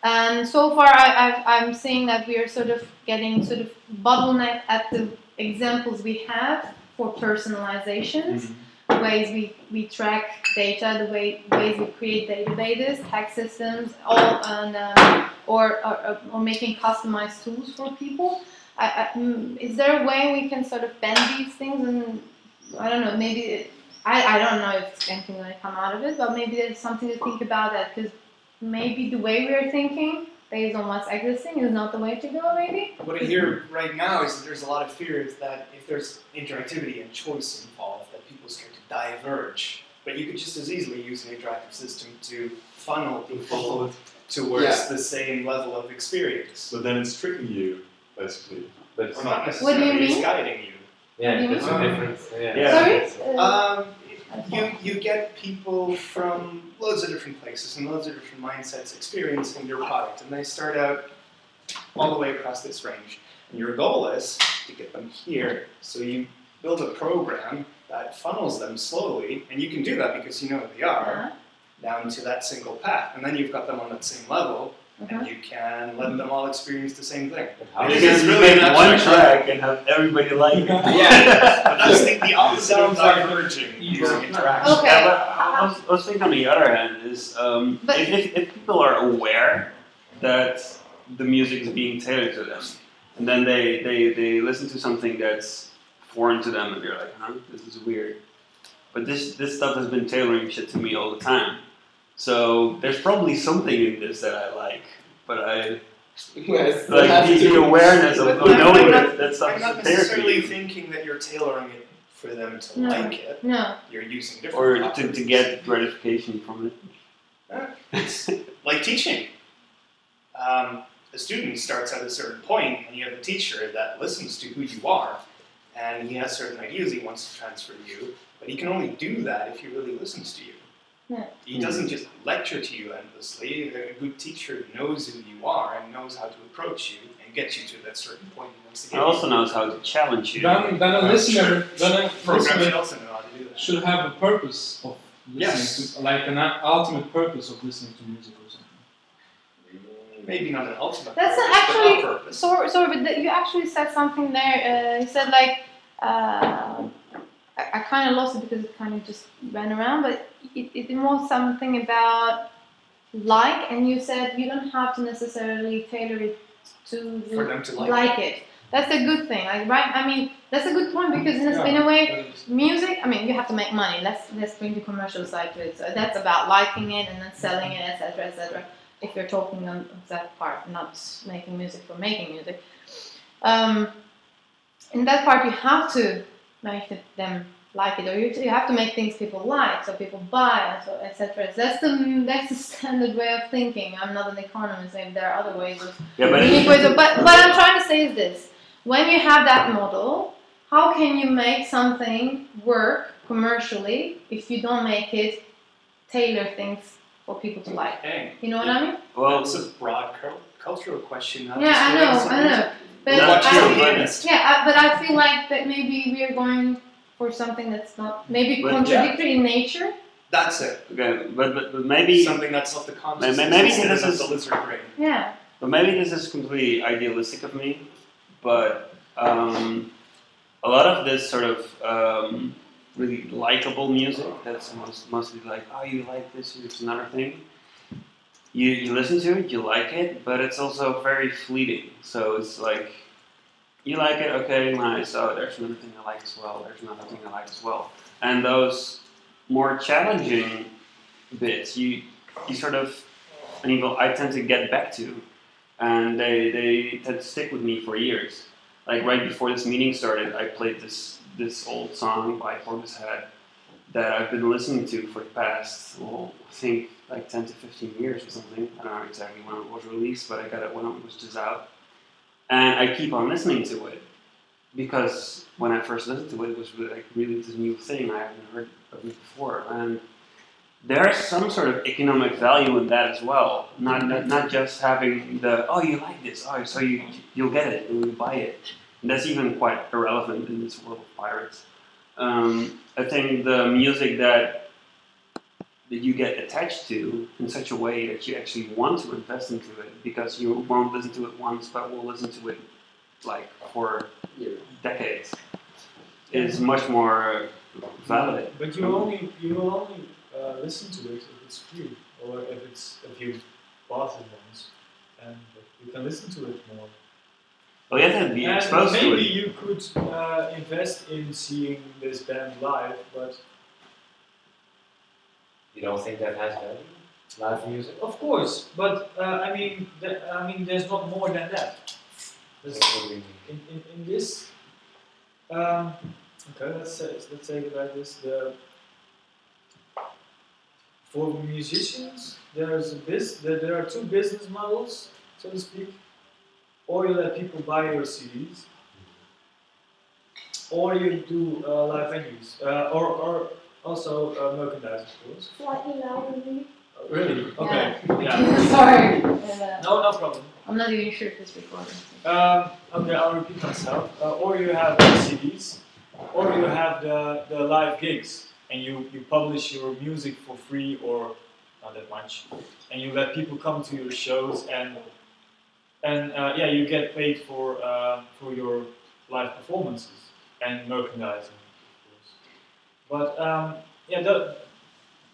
And so far I'm seeing that we are sort of getting sort of bottlenecked at the examples we have for personalizations, the ways we track data, the ways we create databases, tag systems, all and or making customized tools for people. Is there a way we can sort of bend these things? And I don't know, maybe I don't know if anything going to come out of it, but maybe there's something to think about that, because maybe the way we're thinking based on what's existing is not the way to go, maybe? What I hear right now is that there's a lot of fears that if there's interactivity and choice involved, that people start to diverge. But you could just as easily use an interactive system to funnel people towards the same level of experience. But then it's tricking you, basically. But not What do you necessarily, it's mean? guiding you. Yeah, that's a different. Sorry? you get people from loads of different places and loads of different mindsets experiencing your product, and they start out all the way across this range. And your goal is to get them here. So you build a program that funnels them slowly, and you can do that because you know who they are, down to that single path. And then you've got them on that same level, and you can let them all experience the same thing. It is really one track and have everybody like it. That's the opposite of diverging using interaction. Okay. Yeah, but I was thinking on the other hand is if people are aware that the music is being tailored to them, and then they listen to something that's foreign to them, and they're like, huh, this is weird. But this stuff has been tailoring shit to me all the time. So there's probably something in this that I like, but I Yes, like the awareness of knowing that stuff I'm is not tailored to necessarily you. thinking that you're tailoring it for them to No. like it. No. You're using different Or properties. to get gratification from it. It's like teaching. A student starts at a certain point, and you have a teacher that listens to who you are, and he has certain ideas he wants to transfer to you, but he can only do that if he really listens to you. Yeah. He doesn't just lecture to you endlessly. A good teacher knows who you are and knows how to approach you and get you to that certain point he wants to It get also knows how to challenge you. Then a listener, Program should listener also know how to do that. should have a purpose of listening Yes. to, like an ultimate purpose of listening to music or something. Maybe not an ultimate That's purpose, but actually- a purpose. Sorry, but you actually said something there. You said like, I kind of lost it because it kind of just ran around, but it was something about like, and you said you don't have to necessarily tailor it to For them to like it. That's a good thing, like, right? I mean, that's a good point because in Yeah. a way, That is- music, I mean, you have to make money. Let's bring the commercial side to it. So that's about liking it and then selling it, etc., etc. If you're talking on that part, not making music for making music. In that part, you have to make them like it, or you have to make things people like, so people buy, and so etc. That's the standard way of thinking. I'm not an economist, and there are other ways of Yeah, but unique ways of. But what I'm trying to say is this: when you have that model, how can you make something work commercially if you don't make it tailor things for people to like? Okay. You know what I mean? well, It's a broad cultural question. Not Yeah, just I related know, to I music. know. But Not I, true, but- but I feel like that maybe we are going for something that's not maybe But- contradictory in nature. That's it. okay, but maybe Something that's of the consciousness maybe instead this of is- the lizard brain. Yeah. But maybe this is completely idealistic of me, but a lot of this sort of really likable music that's mostly like, oh, you like this, here's another thing. You listen to it, you like it, but it's also very fleeting. So it's like, you like it, okay, nice. Oh, there's another thing I like as well. There's another thing I like as well. And those more challenging bits, you sort of, I tend to get back to, and they tend to stick with me for years. Like right before this meeting started, I played this old song by Portishead that I've been listening to for the past, well, I think like 10 to 15 years or something. I don't know exactly when it was released, but I got it when it was just out. And I keep on listening to it because when I first listened to it, it was really this new thing. I haven't heard of it before. And there's some sort of economic value in that as well. Not just having the, oh, you like this, oh, so you'll get it and you buy it. And that's even quite irrelevant in this world of pirates. I think the music that you get attached to in such a way that you actually want to invest into it because you won't listen to it once but will listen to it like for decades is much more valid. But you only listen to it if it's free or if you bought it once, and you can listen to it more. Well, you have to be And exposed to maybe it. you could invest in seeing this band live, but You don't think that has value? Live music? of course. But I mean, there's not more than that. There's, What do you mean? in this, okay, let's say it like this. For musicians, there are two business models, so to speak. Or you let people buy your CDs, or you do live venues, or Also, merchandise, of course. Slightly louder, maybe. Really? Okay. Yeah. Sorry. No problem. I'm not even sure if it's recording. Okay, I'll repeat myself. Or you have CDs, or you have the live gigs, and you publish your music for free or not that much, and you let people come to your shows, and yeah, you get paid for your live performances and merchandising, of course. But yeah,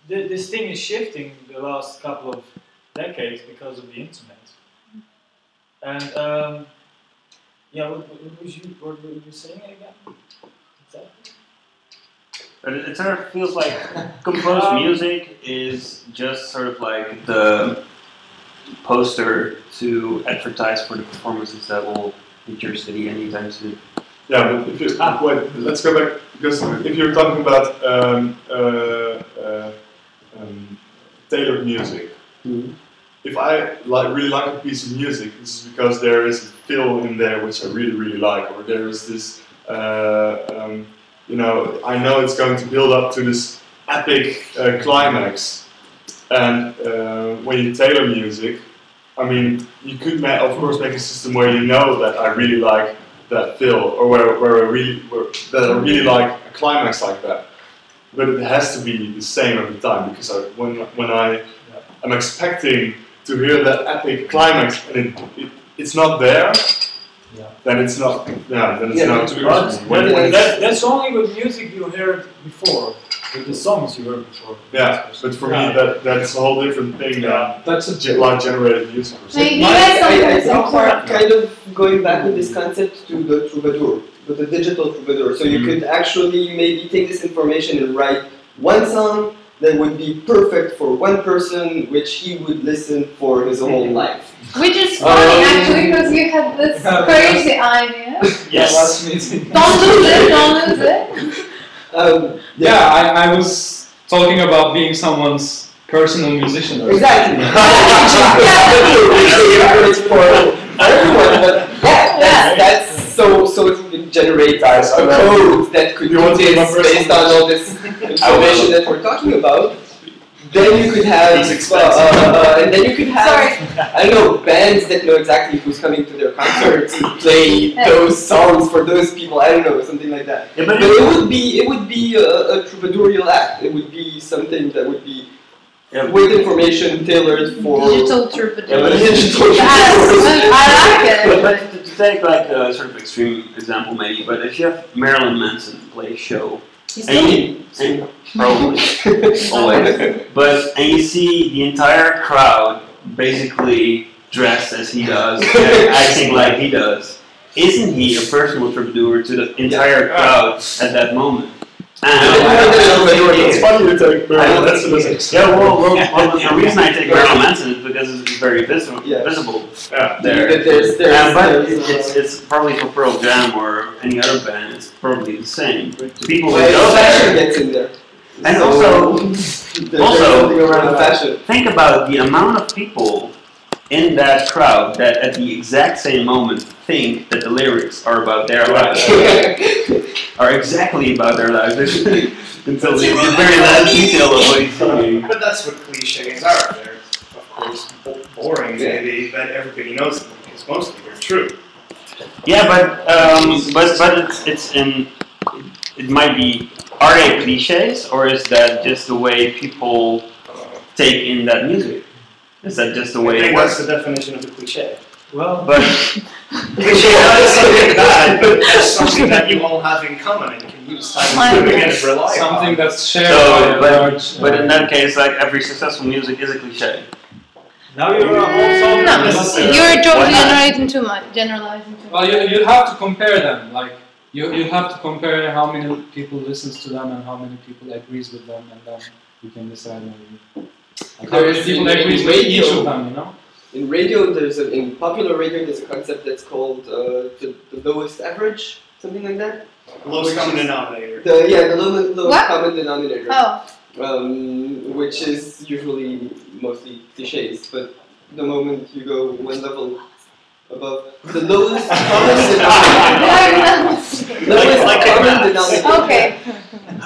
this thing is shifting the last couple of decades because of the internet. And yeah, what were you saying again? Exactly. But it sort of feels like composed music is just sort of like the poster to advertise for the performances that will hit your city anytime soon. Yeah, but if you, wait, let's go back, because if you're talking about tailored music, if I really like a piece of music, this is because there is a feel in there which I really like, or there is this, you know, I know it's going to build up to this epic climax. And when you tailor music, I mean, you could of course make a system where you know that I really like that feel, or where I really like a climax like that. But it has to be the same every time, because when I'm expecting to hear that epic climax and it's not there, then it's not. Yeah, then it's not. That's only with music you heard before, with the songs you heard before. Yeah, but for me that's a whole different thing. That's a live generated music. I think we're kind of going back with this concept to the troubadour, with the digital troubadour. So you could actually maybe take this information and write one song that would be perfect for one person, which he would listen for his whole life. Which is funny actually, because you had this crazy idea. Yes. Don't lose it, don't lose it. Yeah, I was talking about being someone's personal musician. Exactly. It's for everyone, but yeah, that's so it would generate a code that could do this based on all this information that we're talking about. Then you could have, and then you could have, I don't know, bands that know exactly who's coming to their concerts to play those songs for those people. I don't know, something like that. Yeah, but it would be a troubadourial act. It would be something that would be with information tailored for digital troubadour. Yeah, digital I like it. But to take like a sort of extreme example, maybe. But if you have Marilyn Manson play a show. Probably always. But and you see the entire crowd basically dressed as he does, acting like he does. Isn't he a personal troubadour to the entire crowd at that moment? It's funny to take Marilyn Manson as an example. Yeah, well, the reason I take Marilyn Manson is because it's very visible there. But it's probably for Pearl Jam or any other band, it's probably the same. People who know fashion gets in there. And also, think about the amount of people in that crowd that at the exact same moment think that the lyrics are about their lives. Are exactly about their lives until the very last detail of what he's saying. But that's what cliches are. They're, of course, boring maybe, but everybody knows them because mostly they're true. Yeah, but it might be. Are they cliches, or is that just the way people take in that music? Is that just the way it works? That's the definition of a cliche. Well, but cliche is something bad, but it's something that you all have in common and can use time and rely something on. that's shared by large. But in that case, like every successful music is a cliche. Now you're also you're generalizing too much. Well, you have to compare them. Like you have to compare how many people listens to them and how many people agrees with them, and then you can decide maybe how many people agrees with each of them. You know. In radio, in popular radio, there's a concept that's called the lowest average, something like that. Lowest common denominator. The lowest common denominator. Oh. Which is usually mostly cliches, but the moment you go one level above, the lowest common denominator. Okay.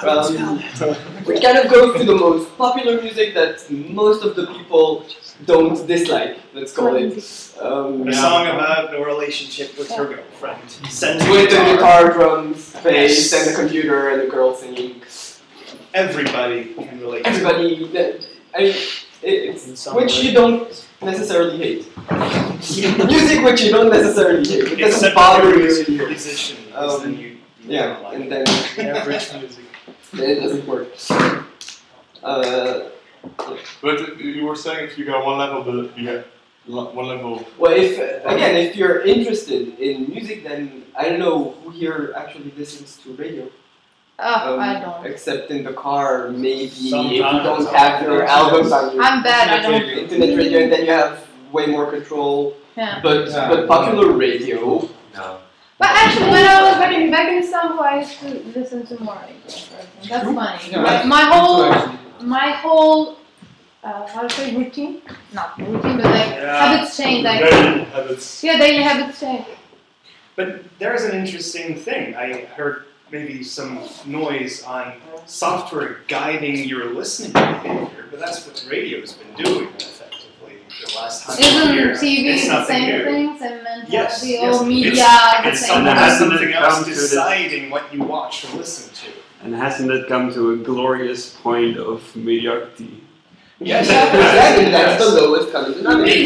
which kind of goes to the most popular music that most of the people don't dislike. Let's call it. A song about the relationship with your girlfriend. With the guitar, drums, bass, and the computer, and the girl singing. Everybody can relate. Everybody. I mean, it's which you don't necessarily hate. Music which you don't necessarily hate. It doesn't bother you. Musician, then you Yeah, like and then average music. then it doesn't work. But you were saying if you go one level, you get one level. Well, if you're interested in music, then I don't know who here actually listens to radio. I don't. Except in the car, maybe if you Sometimes. don't have your albums on your I'm bad. I don't. internet radio, and then you have way more control. Yeah. But popular radio. No. But actually, when I was back in Istanbul, I used to listen to more radio. That's funny. Yeah, My whole how to say routine? Not routine, but like habits change. Like Daily habits. yeah, daily habits change. But there's an interesting thing. I heard maybe some noise on software guiding your listening behavior, but that's what radio's been doing effectively the last 100 years. Isn't TV It's the nothing same new. thing? Same mentality, Yes, all media, the It's same something thing. else deciding what you watch or listen to. And hasn't it come to a glorious point of mediocrity? Yes, Exactly, that's the lowest common denominator.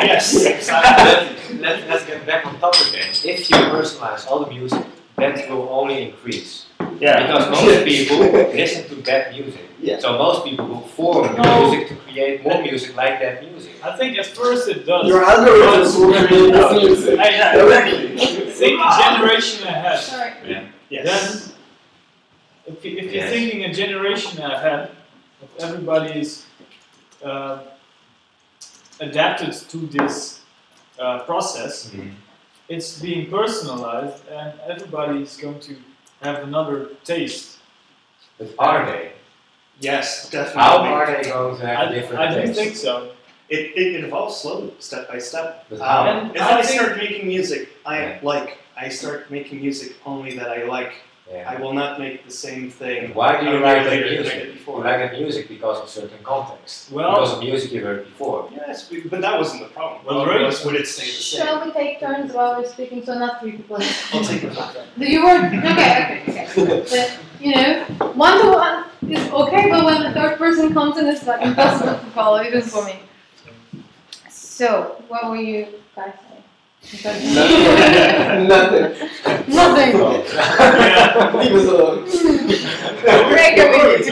Yes, exactly. Let's get back on topic then. If you personalize all the music, that will only increase. Yeah. Because most people listen to that music. Yeah. So most people will form the No. music to create more music like that music. I think at first it does. Your algorithms will create this music. Directly. Think a generation ahead. Sorry. Yes. Then, if you're Yes. thinking a generation ahead, if everybody is adapted to this process, it's being personalized, and everybody is going to have another taste. But are they? Yes, definitely. How are they going to have different I don't tastes? think so. It evolves slowly, step by step. But how? And If I I think- start making music Yeah. I start making music only that I like. Yeah. I will not make the same thing. Why do you a year like that later than I music? did before. You like that music because of certain context. Well- because of music you heard before. Yes, but that wasn't the problem. Well, Well, right. would it stay the same? Shall we take turns while we're speaking? So not three people. I'll take it. Do you were okay. But, you know, one to one is okay, but when the third person comes in, it's like impossible to follow, even for me. So, what were you guys saying? Nothing. Nothing. Leave us alone. Break a minute.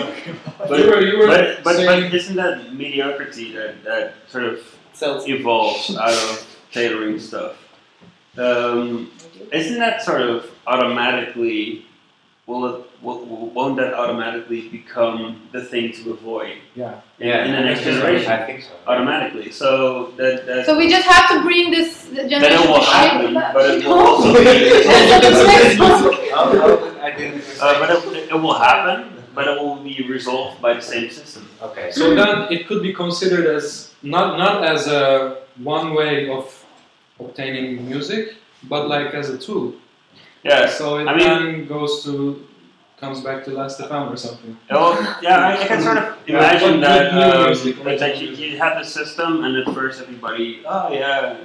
You were But saying- isn't that mediocrity that sort of Sells. evolves out of tailoring stuff? Isn't that sort of automatically, won't that automatically become the thing to avoid Yeah. in the next generation? I think so. Automatically. So that So we just have to bring this that generation it will to shape happen, that. but it will also be, I didn't but it will happen, but it will be resolved by the same system. Okay. So then it could be considered as not as a one way of obtaining music, but like as a tool. Yeah. So it I mean- then comes back to Last FM or something. Well, yeah, I can sort of imagine Yeah, that, new music, that original you, music. you have the system, and at first everybody, oh yeah,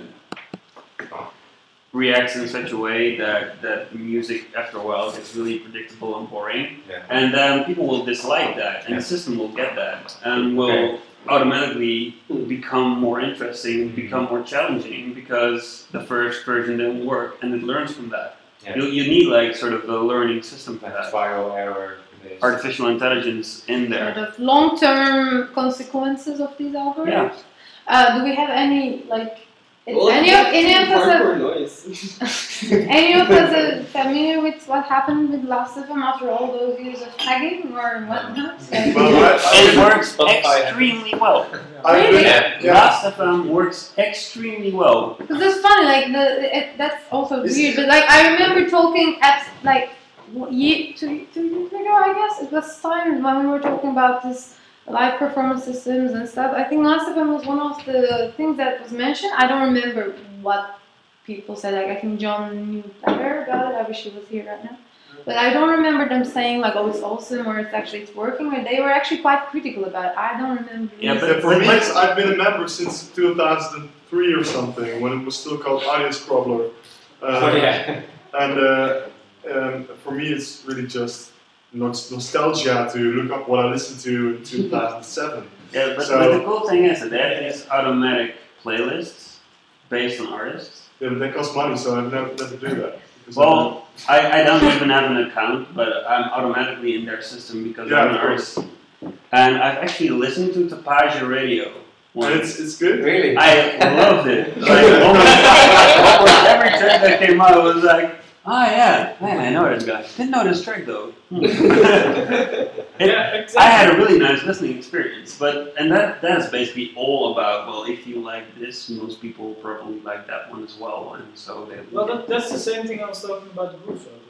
reacts in such a way that the music after a while gets really predictable and boring, Yeah. and then people will dislike that, and the system will get that, and will automatically become more interesting, become more challenging, because the first version didn't work, and it learns from that. Yeah. You need like sort of a learning system for Like that. trial error. based. Artificial intelligence in there. Sort of long-term consequences of these algorithms. Yeah. Do we have any like? Well, Any of us hardcore noise. any of us are familiar with what happened with Last of Them after all those years of tagging or whatnot? It works Spotify. extremely well. Really? Yeah. Last of Them works extremely well. Because it's funny, like that's also weird. But like I remember talking at like 2 years ago, I guess it was time when we were talking about this live performance systems and stuff. I think Last of Them was one of the things that was mentioned. I don't remember what people said. Like I think John knew better about it. I wish he was here right now. But I don't remember them saying like, oh, it's awesome or it's working. Or they were actually quite critical about it. I don't remember. Yeah, But for me, I've been a member since 2003 or something, when it was still called Audience Crawler. And for me, it's really just nostalgia to look up what I listened to in 2007. Yeah, but the cool thing is that there is automatic playlists based on artists. Yeah, but they cost money, so I've never do that. Well, I don't even have an account, but I'm automatically in their system because I'm an artist. And I've actually listened to Tapage Radio once. It's good? Really? I loved it. Like, almost every track that came out was like, oh yeah, man, I know this guy. Didn't know this track though. I had a really nice listening experience, and that is basically all about, well, if you like this, most people probably like that one as well, and so they. Well, that's the same thing I was talking about the Groove Radio.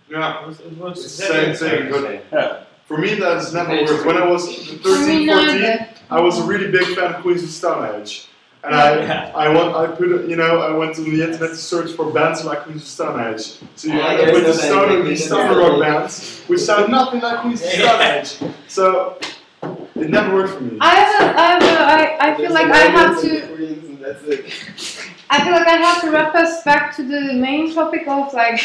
Yeah, it was it's the same thing, but yeah. For me that has never worked. When I was 13, 14, I was a really big fan of Queens of Stone Age. And I went to the internet to search for bands like Queens of Stone Age. So you end up with the stoner rock bands, which sound nothing like Queens of Stone Age. So it never worked for me. I feel like I have to. I feel like I have to wrap us back to the main topic of like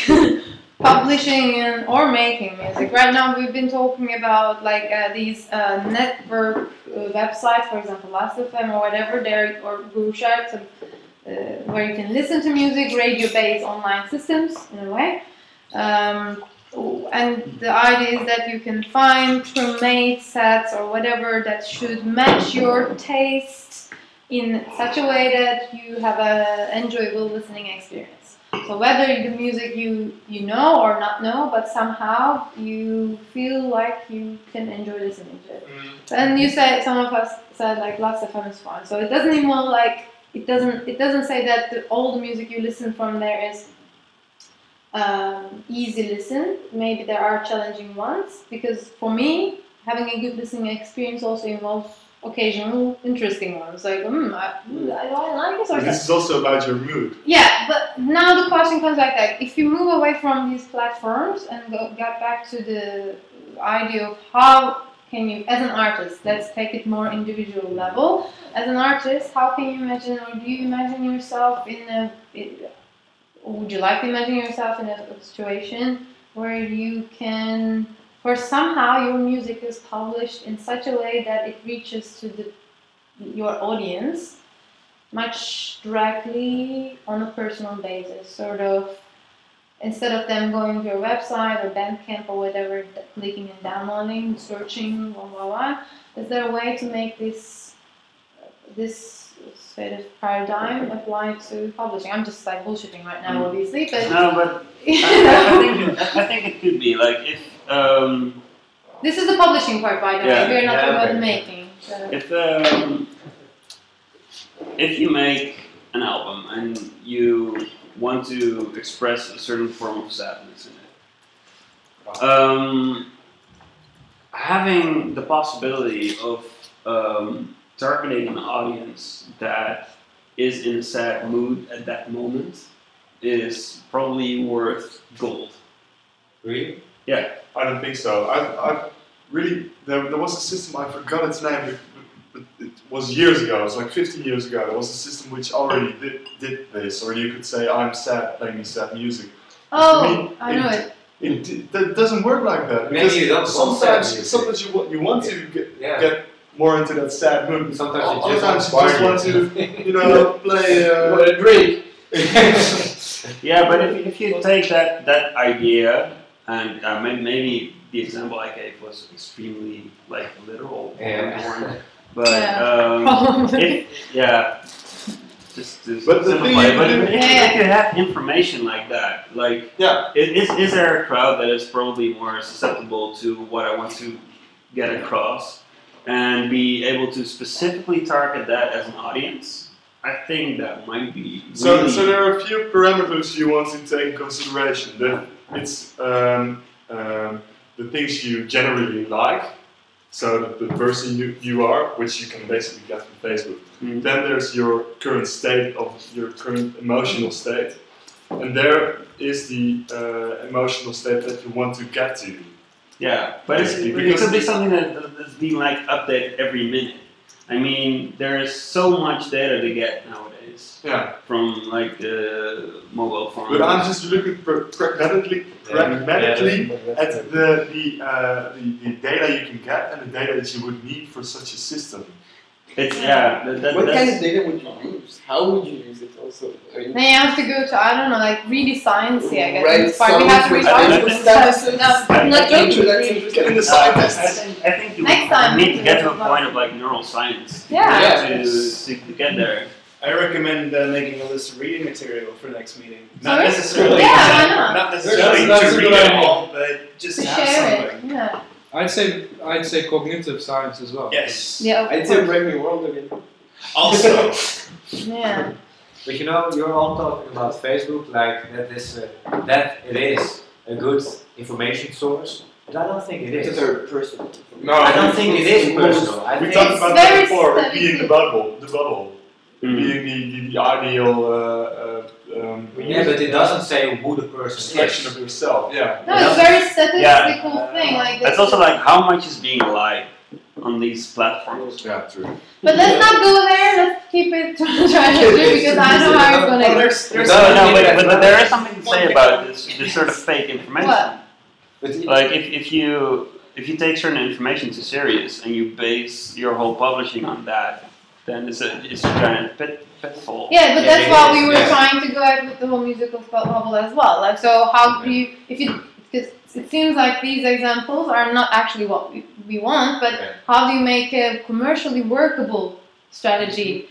publishing or making music. Right now we've been talking about like these network websites, for example, Last.fm or whatever, or Gurusharks, where you can listen to music, radio-based online systems in a way. And the idea is that you can find pre-made sets or whatever that should match your taste in such a way that you have an enjoyable listening experience. So whether the music you know or not know, but somehow you feel like you can enjoy listening to it. And you said, some of us said like Last.fm is fun. So it doesn't even like it doesn't say that all the music you listen from there is easy listen. Maybe there are challenging ones, because for me, having a good listening experience also involves occasional interesting ones. Like, I like this or that. This is also about your mood. Yeah, but now the question comes like that. If you move away from these platforms and get back to the idea of how can you, as an artist, let's take it more individual level. As an artist, how can you imagine, or do you imagine yourself would you like to imagine yourself in a situation where you can, where somehow your music is published in such a way that it reaches to your audience much directly on a personal basis, sort of, instead of them going to your website or Bandcamp or whatever, clicking and downloading, searching, blah blah blah. Is there a way to make this sort of paradigm apply to publishing? I'm just like bullshitting right now, obviously, but no, but I think it could be like if. This is the publishing part, by the way. We're not talking about the making. So. If you make an album and you want to express a certain form of sadness in it, having the possibility of targeting an audience that is in a sad mood at that moment is probably worth gold. Really? Yeah. I don't think so. I really, there was a system, I forgot its name, but it was years ago, it was like 15 years ago. There was a system which already did this, or you could say, I'm sad, play me sad music. Oh, I know it. It doesn't work like that. Maybe you don't sometimes you want to get more into that sad mood. But sometimes you just want to, play a drink. Yeah, but if you take that idea, and maybe the example I gave was extremely like literal, but just to simplify. If you have information like that, like is there a crowd that is probably more susceptible to what I want to get across, and be able to specifically target that as an audience? I think that might be. So there are a few parameters you want to take in consideration. It's the things you generally like, so the person you are, which you can basically get from Facebook. Then there's your current state, of your current emotional state. and there is the emotional state that you want to get to. Yeah, but it could be something that's being like updated every minute. I mean, there is so much data to get nowadays. Yeah. From like the mobile phone. But I'm just looking pragmatically at the data you can get and the data that you would need for such a system. It's what kind of data would you use? How would you use it also? I mean, Then you have to go to, I don't know, like really sciencey, I guess. Right, It's fine. We have to reach out. No, not joking. Getting the scientists. I think you Next time need to we get do to a it. point of like neuroscience. Yeah. To get there. I recommend making a list of reading material for next meeting. Not Sorry? necessarily, Yeah, why not? not necessarily That's to a read good it idea. all, but just To to have share it. something. Yeah. I'd say cognitive science as well. Yes. Yeah. Of I'd say course. Brave New World again. Also, Yeah. But you know, you're all talking about Facebook like that it is a good information source, but I don't think it It's a is. third person. No, I don't think it is personal. I We think talked It's about that very before, static. being the bubble, being the ideal yeah, but it doesn't say who the person selection of is. yourself. Yeah. No, it's a very statistical thing. Like It's also like how much is being lied on these platforms. Yeah, true. But let's not go there. Let's keep it trajectory because I know how it's gonna well, go. there's But there is something to say about this sort of fake information. What? Like if you take certain information too serious and you base your whole publishing on that, then it's a giant pitfall. Yeah, but Yeah, that's it why is, we were yeah. trying to go out with the whole musical bubble as well. Like, so how do you, because it seems like these examples are not actually what we want, but Yeah. how do you make a commercially workable strategy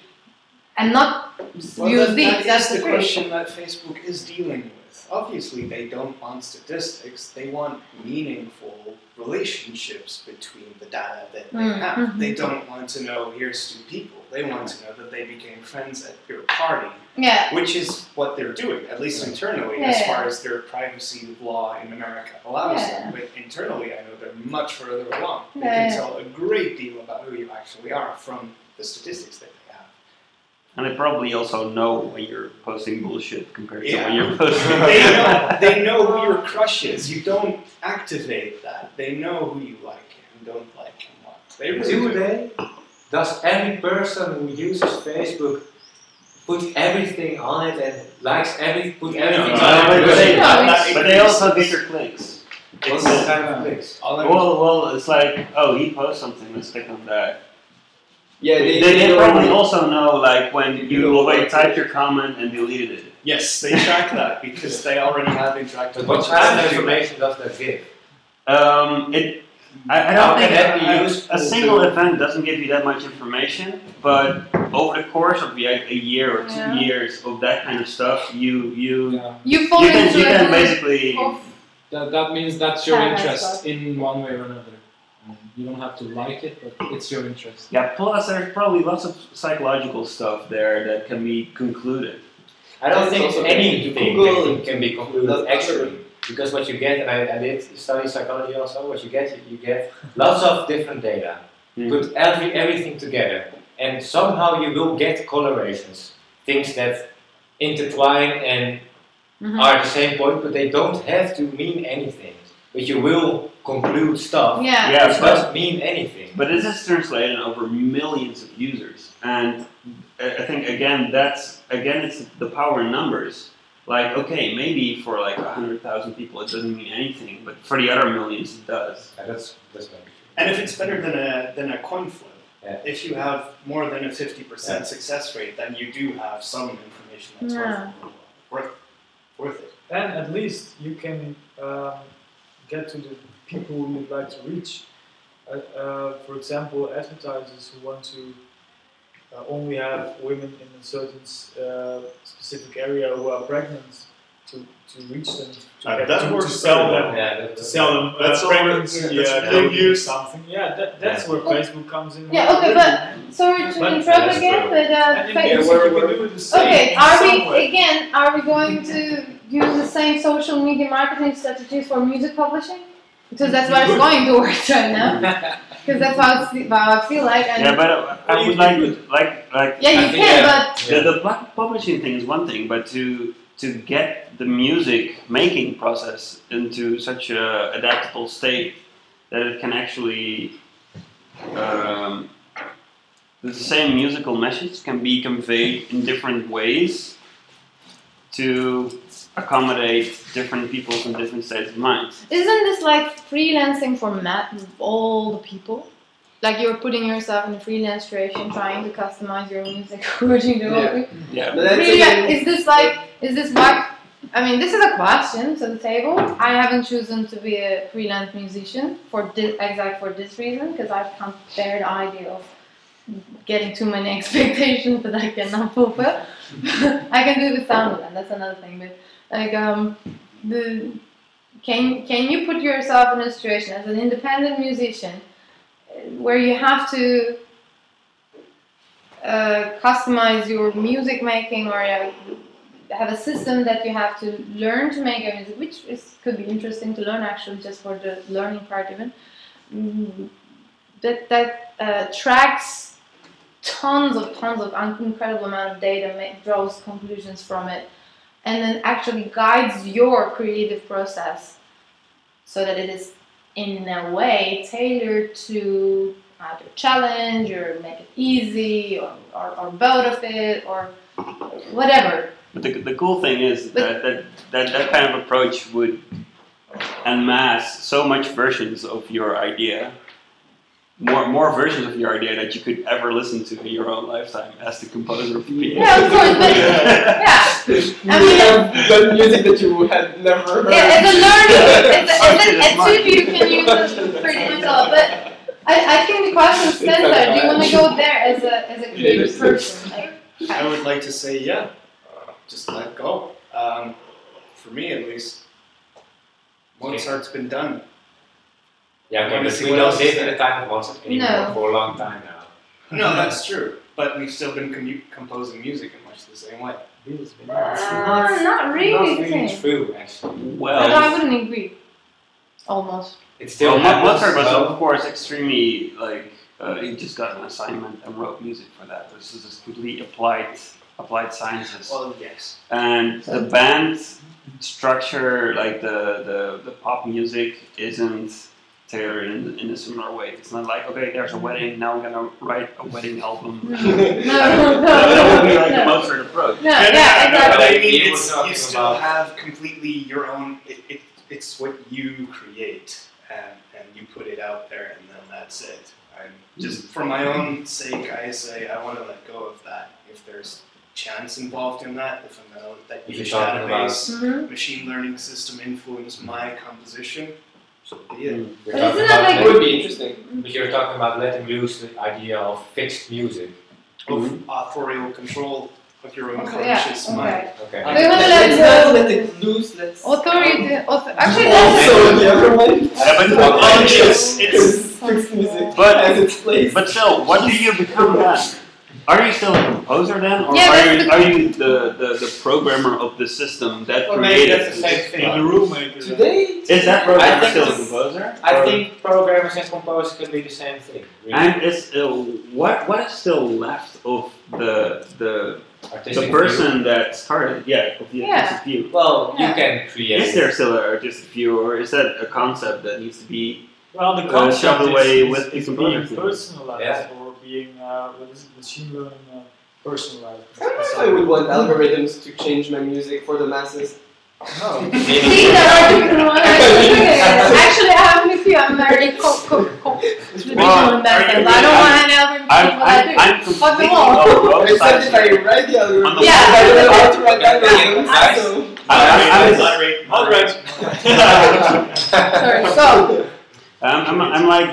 and not use these? That That's is the trick. question that Facebook is dealing with. Obviously, they don't want statistics. They want meaningful relationships between the data that they have. Mhm. They don't want to know, here's two people. They want to know that they became friends at your party, Yeah. which is what they're doing, at least internally, Yeah, as yeah. far as their privacy law in America allows Yeah. them. But internally, I know they're much further along. They Yeah, can yeah. tell a great deal about who you actually are from the statistics that they have. And they probably also know when you're posting bullshit compared to Yeah. when you're posting. They know who your crush is. You don't activate that. They know who you like and don't like and what. They really Do do. they? Does every person who uses Facebook put everything on it and likes put everything No, on it? but they also get your clicks. What's the kind of clicks? Well, it's like, oh, he posts something, let's click on that. Yeah, They know probably when- also know like when you know already what- typed your comment and deleted it. Yes, they track that because they already have interactive. But what kind of information does that give? I How don't can think that be a useful single to- event doesn't give you that much information, but over the course of a year or 2 Yeah. years of that kind of stuff, you Yeah. You fall into you a can loop basically of That means that's your Yeah, that's interest right. in one way or another. You don't have to like it, but it's your interest. yeah. Plus, there's probably lots of psychological stuff there that can be concluded. I don't It's think also anything Google can be concluded does actually. Because what you get, and I did study psychology also, what you get lots of different data. Put everything together, and somehow you will get correlations, things that intertwine and are the same point, but they don't have to mean anything. But you will conclude stuff Yeah. Yeah, which doesn't mean anything. But this is translated over millions of users, and I think it's the power in numbers. Like, okay, maybe for like 100,000 people it doesn't mean anything, but for the other millions it does. Yeah, that's maybe true. And if it's better than a coin flip, Yeah. if you have more than a 50% success rate, then you do have some information that's worth it. And at least you can get to the people you'd like to reach. For example, advertisers who want to only have women in a certain specific area who are pregnant to reach them, That to works sell very them. well. To sell them That's all- pregnancy, that's baby really or used. something. Yeah, that's where Facebook comes in. Yeah, okay, but sorry to But interrupt that's again, true. but And in music, where- you can do the same. okay, in are some way. we going to use the same social media marketing strategies for music publishing? Because that's what it's going towards right now. Because that's how I feel like. And Yeah, but I would like yeah, I you think can, that- but the publishing thing is one thing, but to to get the music making process into such a adaptable state that it can actually the same musical message can be conveyed in different ways to accommodate different people's and different states of mind. Isn't this like freelancing for all the people? Like you're putting yourself in a freelance situation, trying to customize your music according to all people. Yeah. But that's Really, again, is this why? I mean, this is a question to the table. I haven't chosen to be a freelance musician for this reason, because I can't bear the idea of getting too many expectations that I cannot fulfill. I can do the sound of them. That's another thing. But like, can you put yourself in a situation as an independent musician where you have to customize your music making, or have a system that you have to learn to make a music, which could be interesting to learn actually, just for the learning part even. That tracks tons of incredible amount of data, draws conclusions from it, and then actually guides your creative process so that it is in a way tailored to either challenge or make it easy or both of it or whatever. But the cool thing is that kind of approach would unmask so much versions of your idea, more versions of your idea that you could ever listen to in your own lifetime as the composer of the piece. Yeah, of course, but yeah. I mean, you have done music that you had never heard. yeah, it's a learning. It's you can use it pretty much all. But I think the question stands there. Do you want to go there as a creative person? Like, I would like to say, yeah, just let go. For me, at least, Mozart's been done. Yeah, okay, Wanna but see we what don't else is live in there? the time of Mozart anymore No. for a long time now. No, that's true. But we've still been composing music in much the same way. not Not really the really same. true, actually. But I Well, wouldn't agree. Almost. It's still Mozart was so- of course extremely like he just got an assignment and wrote music for that. This is just completely applied sciences. Well, yes. And the band structure, like the pop music, isn't tailored in a similar way. It's not like, okay, there's a wedding, now I'm gonna write a wedding album. No, That would be like the Mozart approach. No, yeah, But exactly. I mean, You were you talking still about- have completely your own. It's what you create, and you put it out there, and then that's it. I'm just for my own sake, I say I want to let go of that. If there's chance involved in that, if I know that If each you're talking database machine learning system influenced my composition, so be it. We're But talking isn't that about It would be interesting. but you're talking about letting loose the idea of fixed music. Of authorial control of your own Okay, yeah, conscious mind. okay. Okay. Do you want to Let's let not let it loose. Let's. authority? Actually, that's Also, the other one. Yeah, but It's fixed music But- as its place. But still, what do you become then? Are you still a composer then, or Yeah, that's the- are you the programmer of the system that Well, maybe created that's the same this? thing. The roommate. Today, Is that I programmer think still a it's- composer? I Or- think programmers and composers can be the same thing. Really. And is what is still left of the Artistic view. person that started? Yeah, of the Yeah. artistic view. Well, Yeah. you can create. Is there still an artistic view, or is that a concept that needs to be? Well, the shoved concept away is, with is the being components. personalized Yeah. or being what is it, machine learning personalized. I don't know if I would want algorithms to change my music for the masses. No. See, there are different ones. Actually, I have with you. I'm very traditional in that sense. I don't want any algorithm to do what I do. I'm Fuck completely them all. on both Except sides if I here. write the algorithm. On the Yeah. I don't know how to write algorithms. Nice. So. I'm Sorry, go. I'm like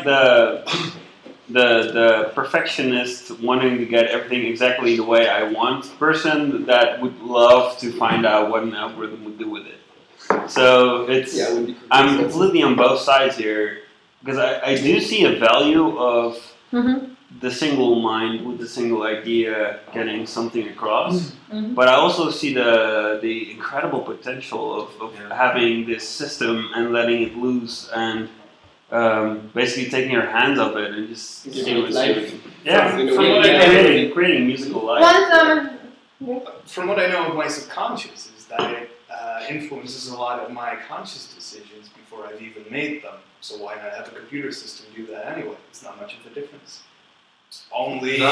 the perfectionist wanting to get everything exactly the way I want person that would love to find out what an algorithm would do with it. So it's Yeah, it would be cool. I'm completely on both sides here because I do see a value of the single mind with the single idea getting something across, but I also see the incredible potential of having this system and letting it loose and basically taking your hands off it and just Giving see it what's life. doing. Yeah, In a way, creating musical life. Once From what I know of my subconscious is that it influences a lot of my conscious decisions before I've even made them. So why not have a computer system do that anyway? It's not much of a difference. Only. No,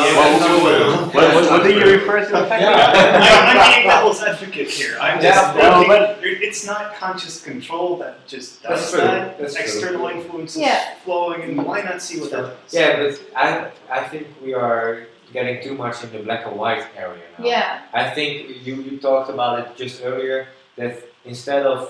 What did you refer to? I'm being devil's advocate here. I'm just no, thinking but- it's not conscious control that just That's does true. that. That's true. External influences Yeah. flowing, and why not see what that does? Yeah, but I think we are getting too much in the black and white area now. Yeah. I think you talked about it just earlier, that instead of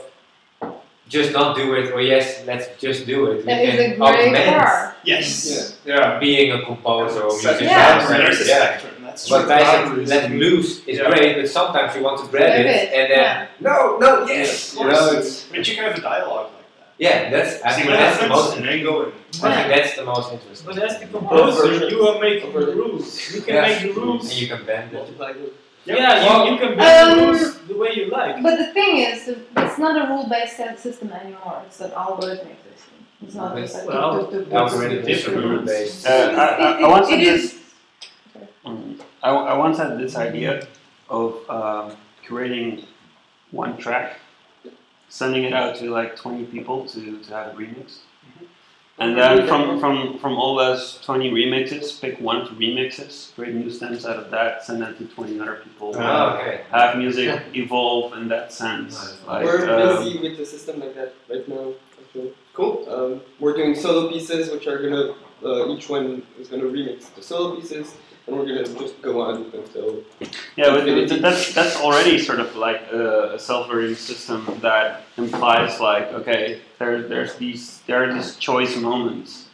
just not do it, or yes, let's just do it, we That is a can great augment car. Yes. Yeah. being a composer or Set musician. Yeah. There's a Yeah. spectrum. That's true. But guys, Boundaries. let loose is Yeah. great, but sometimes you want to grab Grab it it, and then yeah. no, yes, Of you course. know, it's But you can have a dialogue like that. yeah, that's I See think what that's the happens, most. and then go in. I think that's the most interesting. But as the composer, you are making the rules. You can Yeah. make the And rules. you can bend it. Multiply them. Yeah, you can make the rules the way you like. But the thing is, it's not a rule-based system anymore. It's an algorithmic system. It's not just like Well, Algorithm is different. rule based. I once had it is. this. I once had this idea of creating one track, sending it out to like 20 people to have it remixed, and then from all those 20 remixes, pick one of the remixes, create new stems out of that, send that to 20 other people. Oh, okay. Have music evolve in that sense. Like, We're busy with a system like that right now. Actually. Cool. We're doing solo pieces, which are gonna each one is gonna remix the solo pieces, and we're gonna just go on until. Yeah, but that's already sort of like a self-learning system that implies like, okay, there are these choice moments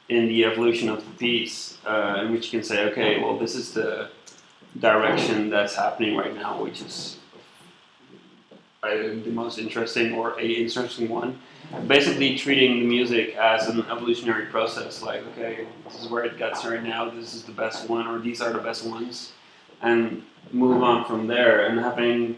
in the evolution of the piece in which you can say, okay, well, this is the direction that's happening right now, which is the most interesting or a interesting one. Basically treating the music as an evolutionary process, like, okay, this is where it gets right now, this is the best one, or these are the best ones, and move on from there, and having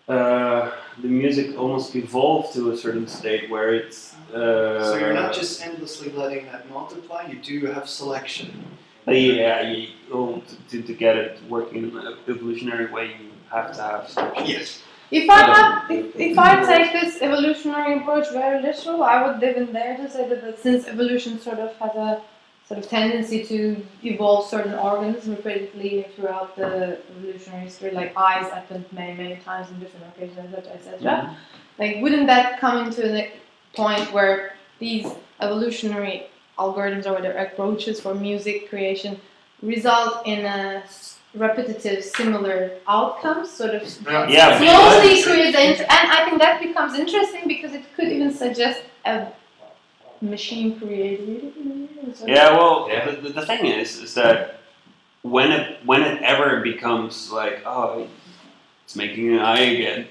the music almost evolve to a certain state where it's... So you're not just endlessly letting that multiply, you do have selection. To get it working in an evolutionary way, you have to have selection. Yes. If I take this evolutionary approach very literal, I would even dare to say that since evolution sort of has a sort of tendency to evolve certain organs repeatedly throughout the evolutionary history, like eyes happened many times in different occasions, etc. Like, wouldn't that come into a point where these evolutionary algorithms or whatever approaches for music creation result in a repetitive, similar outcomes, sort of Yeah, slowly creates and I think that becomes interesting because it could even suggest a machine created. Yeah, well, Yeah. the thing is that when it ever becomes like, oh, it's making an eye again.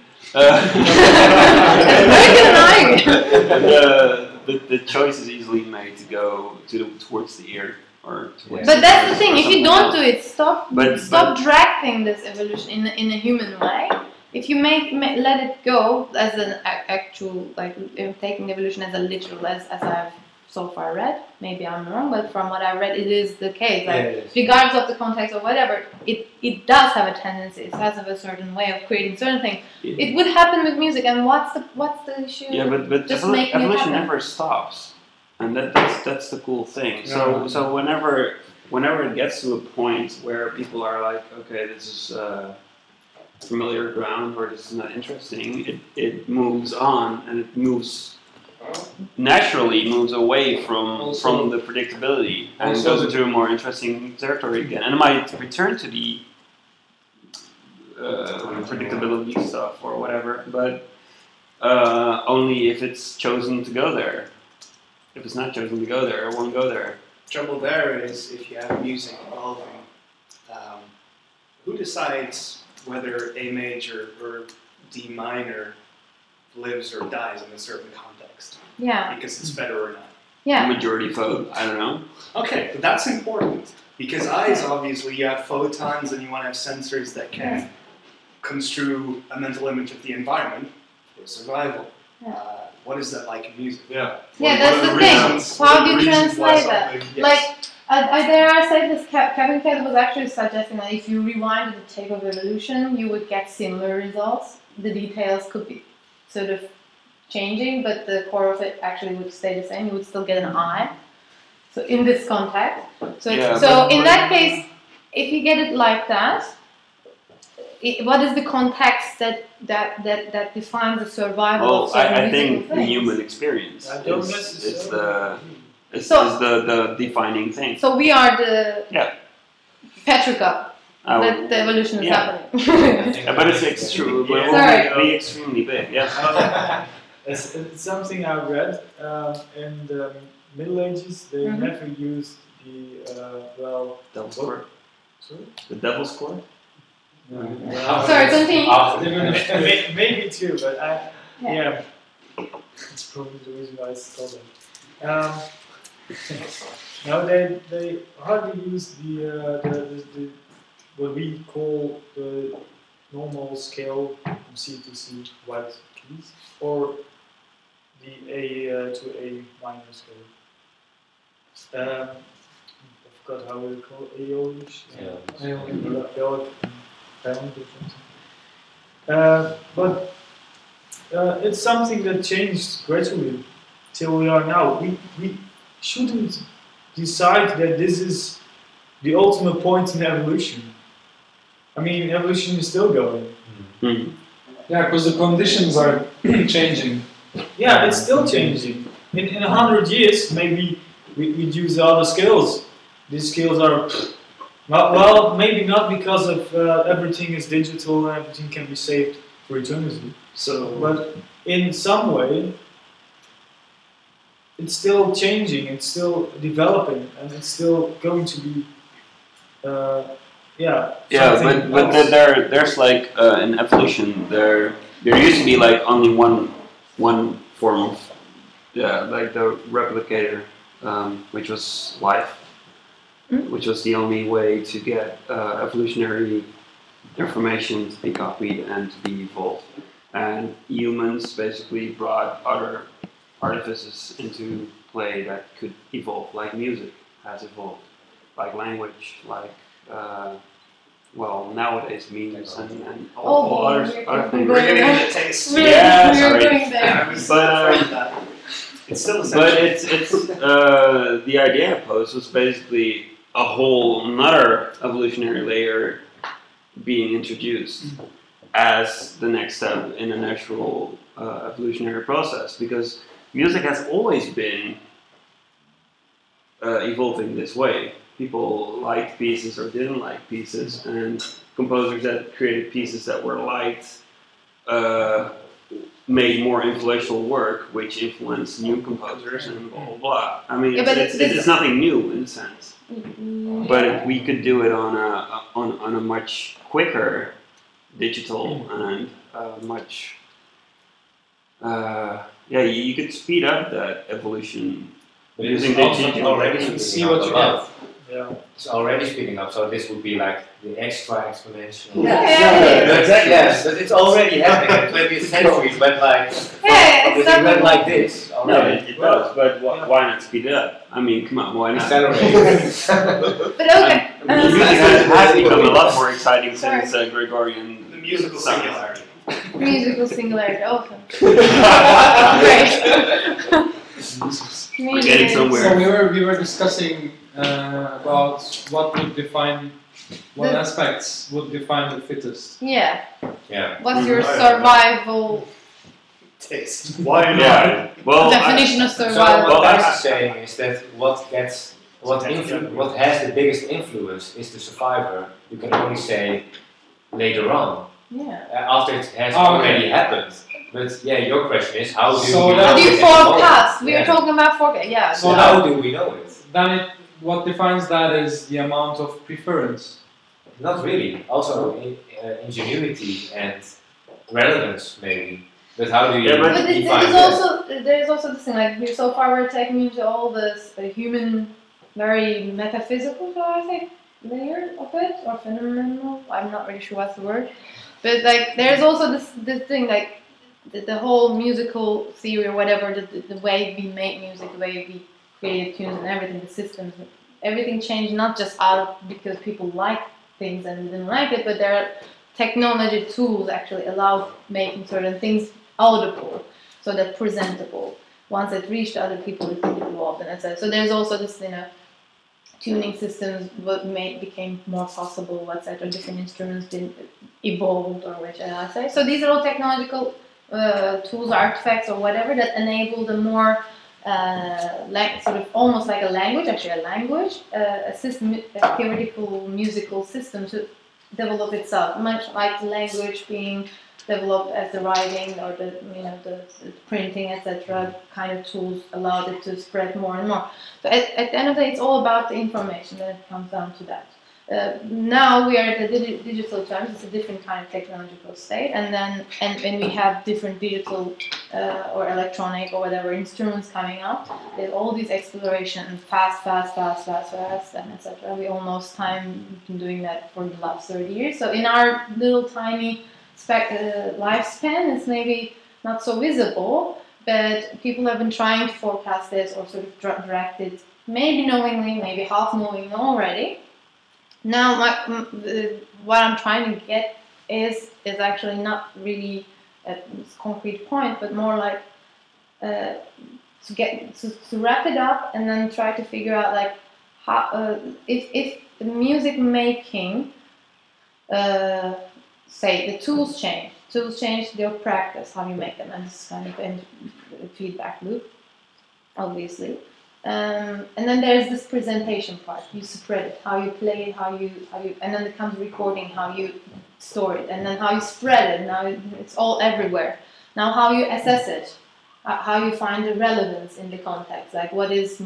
The choice is easily made to go towards the ear or towards. But that's the thing. If you don't do it, stop But- directing this evolution in a human way. If you let it go as an actual, like, taking evolution as a literal, as I've so far read, maybe I'm wrong, but from what I read, it is the case. Like, Yeah, it is. regardless of the context or whatever, it does have a tendency. It has a certain way of creating certain things. It would happen with music, and what's the issue? Yeah, but Just making it evolution happen. never stops, and that's the cool thing. So whenever it gets to a point where people are like, okay, this is familiar ground, or this is not interesting, it moves on, and it naturally moves away from the predictability and goes into a more interesting territory again, and it might return to the predictability stuff or whatever, but only if it's chosen to go there. If it's not chosen to go there, it won't go there. Trouble there is if you have music evolving, who decides whether A major or D minor lives or dies in a certain context? Yeah, Because it's better or not. yeah. Majority vote, I don't know. Okay, but that's important because eyes, obviously, you have photons and you want to have sensors that can construe a mental image of the environment for survival. Yeah. What is that like in music? Yeah. Yeah, What that's are the thing. reasons- How what are do you the reasons why translate that? something- Yes. Like, There I said this Kevin Kelly was actually suggesting that if you rewind the tape of evolution, you would get similar results. The details could be sort of changing, but the core of it actually would stay the same. You would still get an eye. So in this context, in that case, if you get it like that, what is the context that defines the survival of certain I think musical the things? human experience I don't is necessarily. the defining thing. So we are the Petrica. I would- That the evolution is yeah. happening. Yeah, but it's extreme. It will Sorry. be extremely big. Yes. It's something I read in the Middle Ages. They Mhm. never used the Devil's Court. Sorry. The Devil's Court. Sorry, continue. Maybe too, but Yeah. yeah, it's probably the reason why it's called that. No, they hardly use the what we call the normal scale from C to C white keys, or the A to A minor scale. I forgot how we call it, Aeolish. Aeolic band or something. But it's something that changed gradually till we are now. We shouldn't decide that this is the ultimate point in evolution. I mean, evolution is still going. Mm. Yeah, because the conditions are changing. Yeah, it's still changing. In 100 years, maybe we'd use other skills. These skills are, maybe not because of everything is digital and everything can be saved for eternity. But in some way, it's still changing, it's still developing, and it's still going to be, but there's like in evolution there used to be like only one form of like the replicator, which was life, which was the only way to get evolutionary information to be copied and to be evolved. And humans basically brought other artifices into play that could evolve, like music has evolved, like language, like nowadays memes and all other things. We're getting into taste. Yeah, We're sorry. going there. I was afraid of that. It's still But essential. it's the idea I posed was basically a whole another evolutionary layer being introduced as the next step in a natural evolutionary process, because music has always been evolving this way. People liked pieces or didn't like pieces, and composers that created pieces that were liked made more influential work, which influenced new composers and blah blah blah. I mean, it's nothing new in a sense, but we could do it on a much quicker digital and much. You could speed up that evolution. But it's Using also digital already techniques. speeding See up what a you lot. yeah. It's already speeding up, so this would be like the extra exponential. Yeah. Exactly. Yes, but it's already happening. In 20th century, it went like it went like this No, already. it does, but why not speed it up? I mean, come on, why not? Accelerate. But okay. Music has become a lot more exciting Sorry. since Gregorian. The musical sounds. singularity. Musical singularity, awesome. Great. We're getting somewhere. So we were discussing about what would define what The- aspects would define the fittest. Yeah. Yeah. What's your Mhm. survival Taste. Why not? Yeah. Well, definition of So survival? what I- Max is saying is that what has the biggest influence is the survivor. You can only say later on, Yeah. after it has Oh, okay. already happened. But yeah, your question is how do So we that- How know do you it at the moment? forecast? We Yeah. are talking about forecast. Yeah. So how do we know it? Then what defines that is the amount of preference. Not really. Also ingenuity and relevance maybe. But how do you Yeah, But define that? there's also this thing, like so far we're taking into all this human, very metaphysical, shall I say, layer of it, or phenomenal, I'm not really sure what's the word, but like there's also this thing, like the whole musical theory or whatever, the way we make music, the way we create tunes and everything, the systems everything changed not just out because people like things and didn't like it, but there are technology tools actually allow making certain things audible, so they're presentable. Once it reached other people, it evolved and etc. So there's also this, tuning systems became more possible, etc. Different instruments evolved, or which I say. So these are all technological tools, artifacts, or whatever that enable the more sort of almost like a language, a system, a theoretical musical system to develop itself, much like the language being developed as the writing or the printing, etc. kind of tools allowed it to spread more and more. So at the end of the day, it's all about the information, that it comes down to that. Now we are at the digital terms. It's a different kind of technological state, and we have different digital or electronic or whatever instruments coming up. There's all these explorations, fast, and etc. We almost time been doing that for the last 30 years. So in our little tiny lifespan, it's maybe not so visible, but people have been trying to forecast this or sort of direct it, maybe knowingly, maybe half knowingly already. Now, what I'm trying to get is actually not really a concrete point, but more like to wrap it up and then try to figure out like how if the music making, say the tools change your practice, how you make them, and this is kind of a feedback loop, obviously. And then there's this presentation part. You spread it, how you play it, how you, and then it comes recording, how you store it, and then how you spread it. Now it's all everywhere. Now how you assess it, how you find the relevance in the context. Like what is,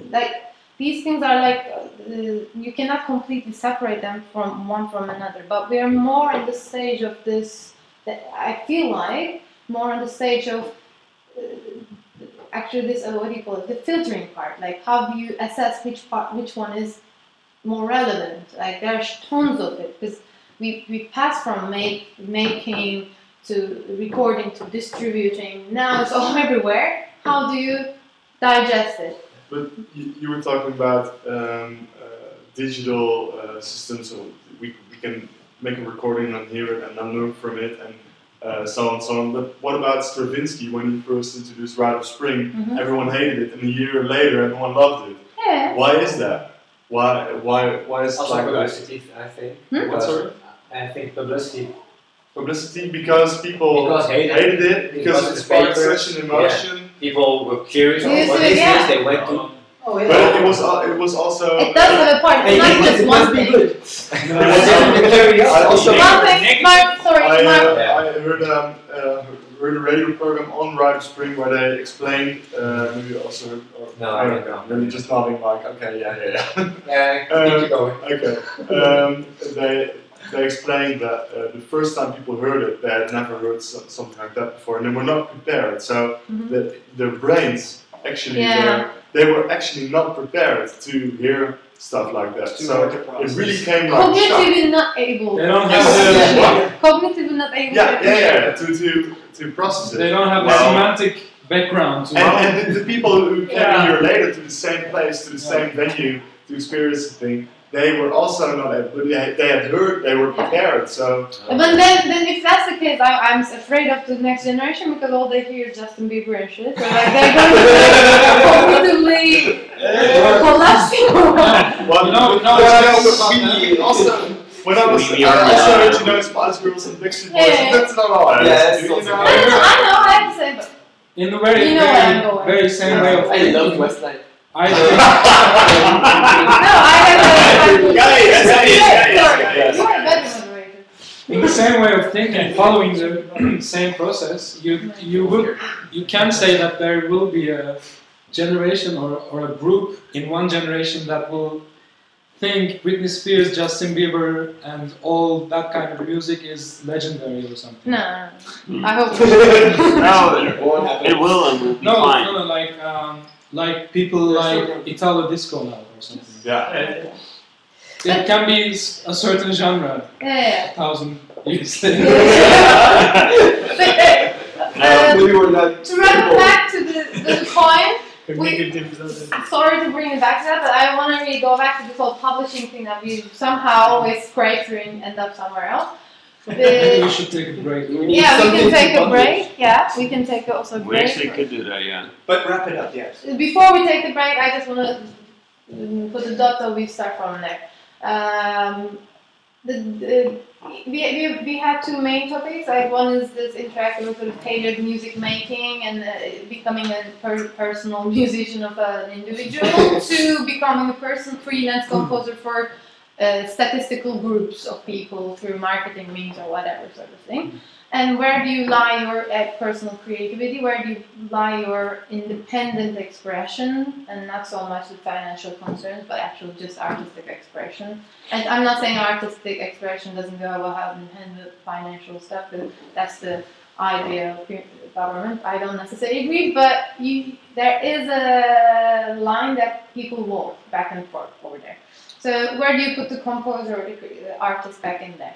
like these things are like you cannot completely separate them from one from another. But we are more in the stage of this. That I feel like more on the stage of. Actually, this what do you call it? The filtering part. Like, how do you assess which one is more relevant? Like, there's tons of it because we pass from making to recording to distributing. Now it's all everywhere. How do you digest it? But you were talking about digital systems, so we can make a recording and hear it and then learn from it and. So on. But what about Stravinsky when he first introduced Rite of Spring? Mm-hmm. Everyone hated it, and a year later, everyone loved it. Yeah. Why is that? Why is also like publicity? I think. What, sorry? I think publicity. Publicity because people hated it because it sparked such an emotion. Yeah. People were curious about what this is. They went to. Oh, yeah. But it was also. It does have a part. It's not just one thing. I heard a radio program on Rite of Spring where they explained. Maybe also. Maybe just nodding like, okay, yeah. Keep going. Okay. They explained that the first time people heard it, they had never heard something like that before, and they were not prepared. So their brains actually. They were actually not prepared to hear stuff like that. So it really came like cognitively not able. They don't have cognitively not able. To process it. They don't have a semantic background. And the people who came a year later to the same place, to the same venue, to experience the thing, they were also not able. But they had heard, they were prepared. So. But then if that's the case, I'm afraid of the next generation because all they hear is Justin Bieber and shit. So like they're going to cognitively collapsing. Also, when I was Spice Girls and Backstreet Boys, that's not all. I know, I have to say, but in the very same way of I love Westlife. I in the same way of thinking, following the same process, you can say that there will be a generation or a group in one generation that will think Britney Spears, Justin Bieber, and all that kind of music is legendary or something. No, I hope no, it will and will be fine. No, like people like Italo disco now or something. Yeah. It can be a certain genre. 1,000 years later. To wrap back to the point, Sorry to bring it back to that, but I want to really go back to this whole publishing thing that we somehow always scrape through and end up somewhere else. Maybe we should take a break. Yeah, we can take a break. Yeah, we can take also a break. We actually could do that, yeah. But wrap it up, yes. Before we take the break, I just want to put the dot so we start from there. We had two main topics. Like one is this interactive sort of tailored music making and becoming a personal musician of an individual to becoming a freelance composer for statistical groups of people through marketing means or whatever sort of thing. And where do you lie your personal creativity? Where do you lie your independent expression, and not so much the financial concerns, but actually just artistic expression? And I'm not saying artistic expression doesn't go well hand in hand with financial stuff, but that's the idea of government. I don't necessarily agree, but there is a line that people walk back and forth over there. So where do you put the composer or the artist back in there?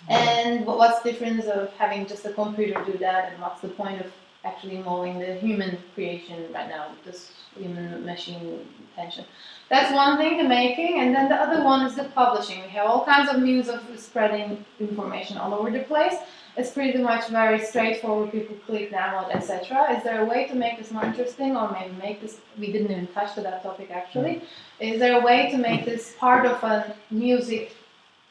And what's the difference of having just a computer do that, and what's the point of actually involving the human creation right now, this human-machine tension? That's one thing, the making, and then the other one is the publishing. We have all kinds of means of spreading information all over the place. It's pretty much very straightforward, people click, download, etc. Is there a way to make this more interesting, or maybe make this, we didn't even touch to that topic actually, is there a way to make this part of a music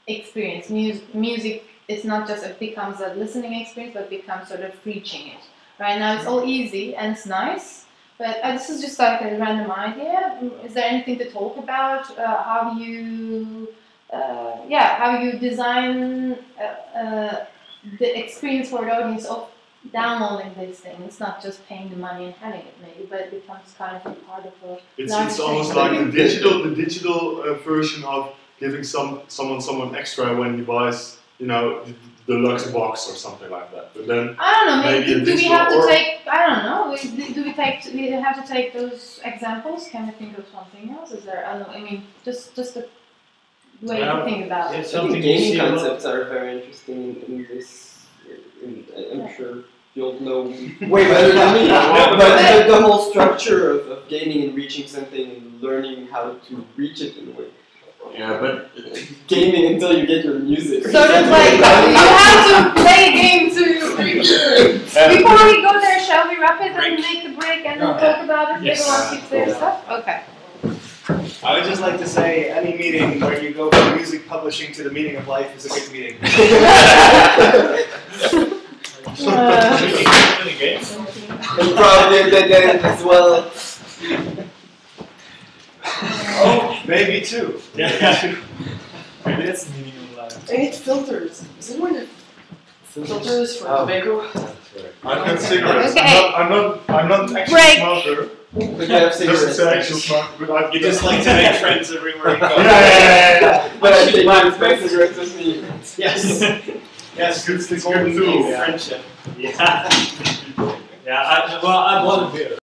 experience? Music is not just, it becomes a listening experience, but becomes sort of preaching it. Right now it's all easy and it's nice, but this is just like a random idea. Is there anything to talk about? How do you design the experience for the audience of downloading this thing? It's not just paying the money and having it maybe, but it becomes kind of a part of a It's almost like the digital version of giving someone extra when he buys, you know, the deluxe box or something like that. But then I don't know. Maybe do we have to or take? I don't know. Do we have to take those examples? Can we think of something else? Is there? I don't know. I mean, just the way to think about it. I think gaming concepts are very interesting in this. I'm sure you'll know way better than me. But the whole structure of gaming and reaching something and learning how to reach it in a way. Yeah, but gaming until you get your music. Sort of like you have to play a game to. Before we go there, shall we wrap it and make the break and then talk about it? Yes. Everyone keeps their stuff. Okay. I would just like to say any meeting where you go from music publishing to the meaning of life is a good meeting. And probably that as well. Oh, maybe two. Yeah. Maybe that's the meaning of life. I need filters. Is anyone have filters for tobacco? I've got cigarettes. Okay. I'm not an actual Break. smoker. But you have Just cigarettes. an actual smoker, but I've You just like to make friends everywhere you go. yeah. But I think you have cigarettes with me. Yes. Yes. It's good too. Friendship. Yeah. Yeah, I want a beer.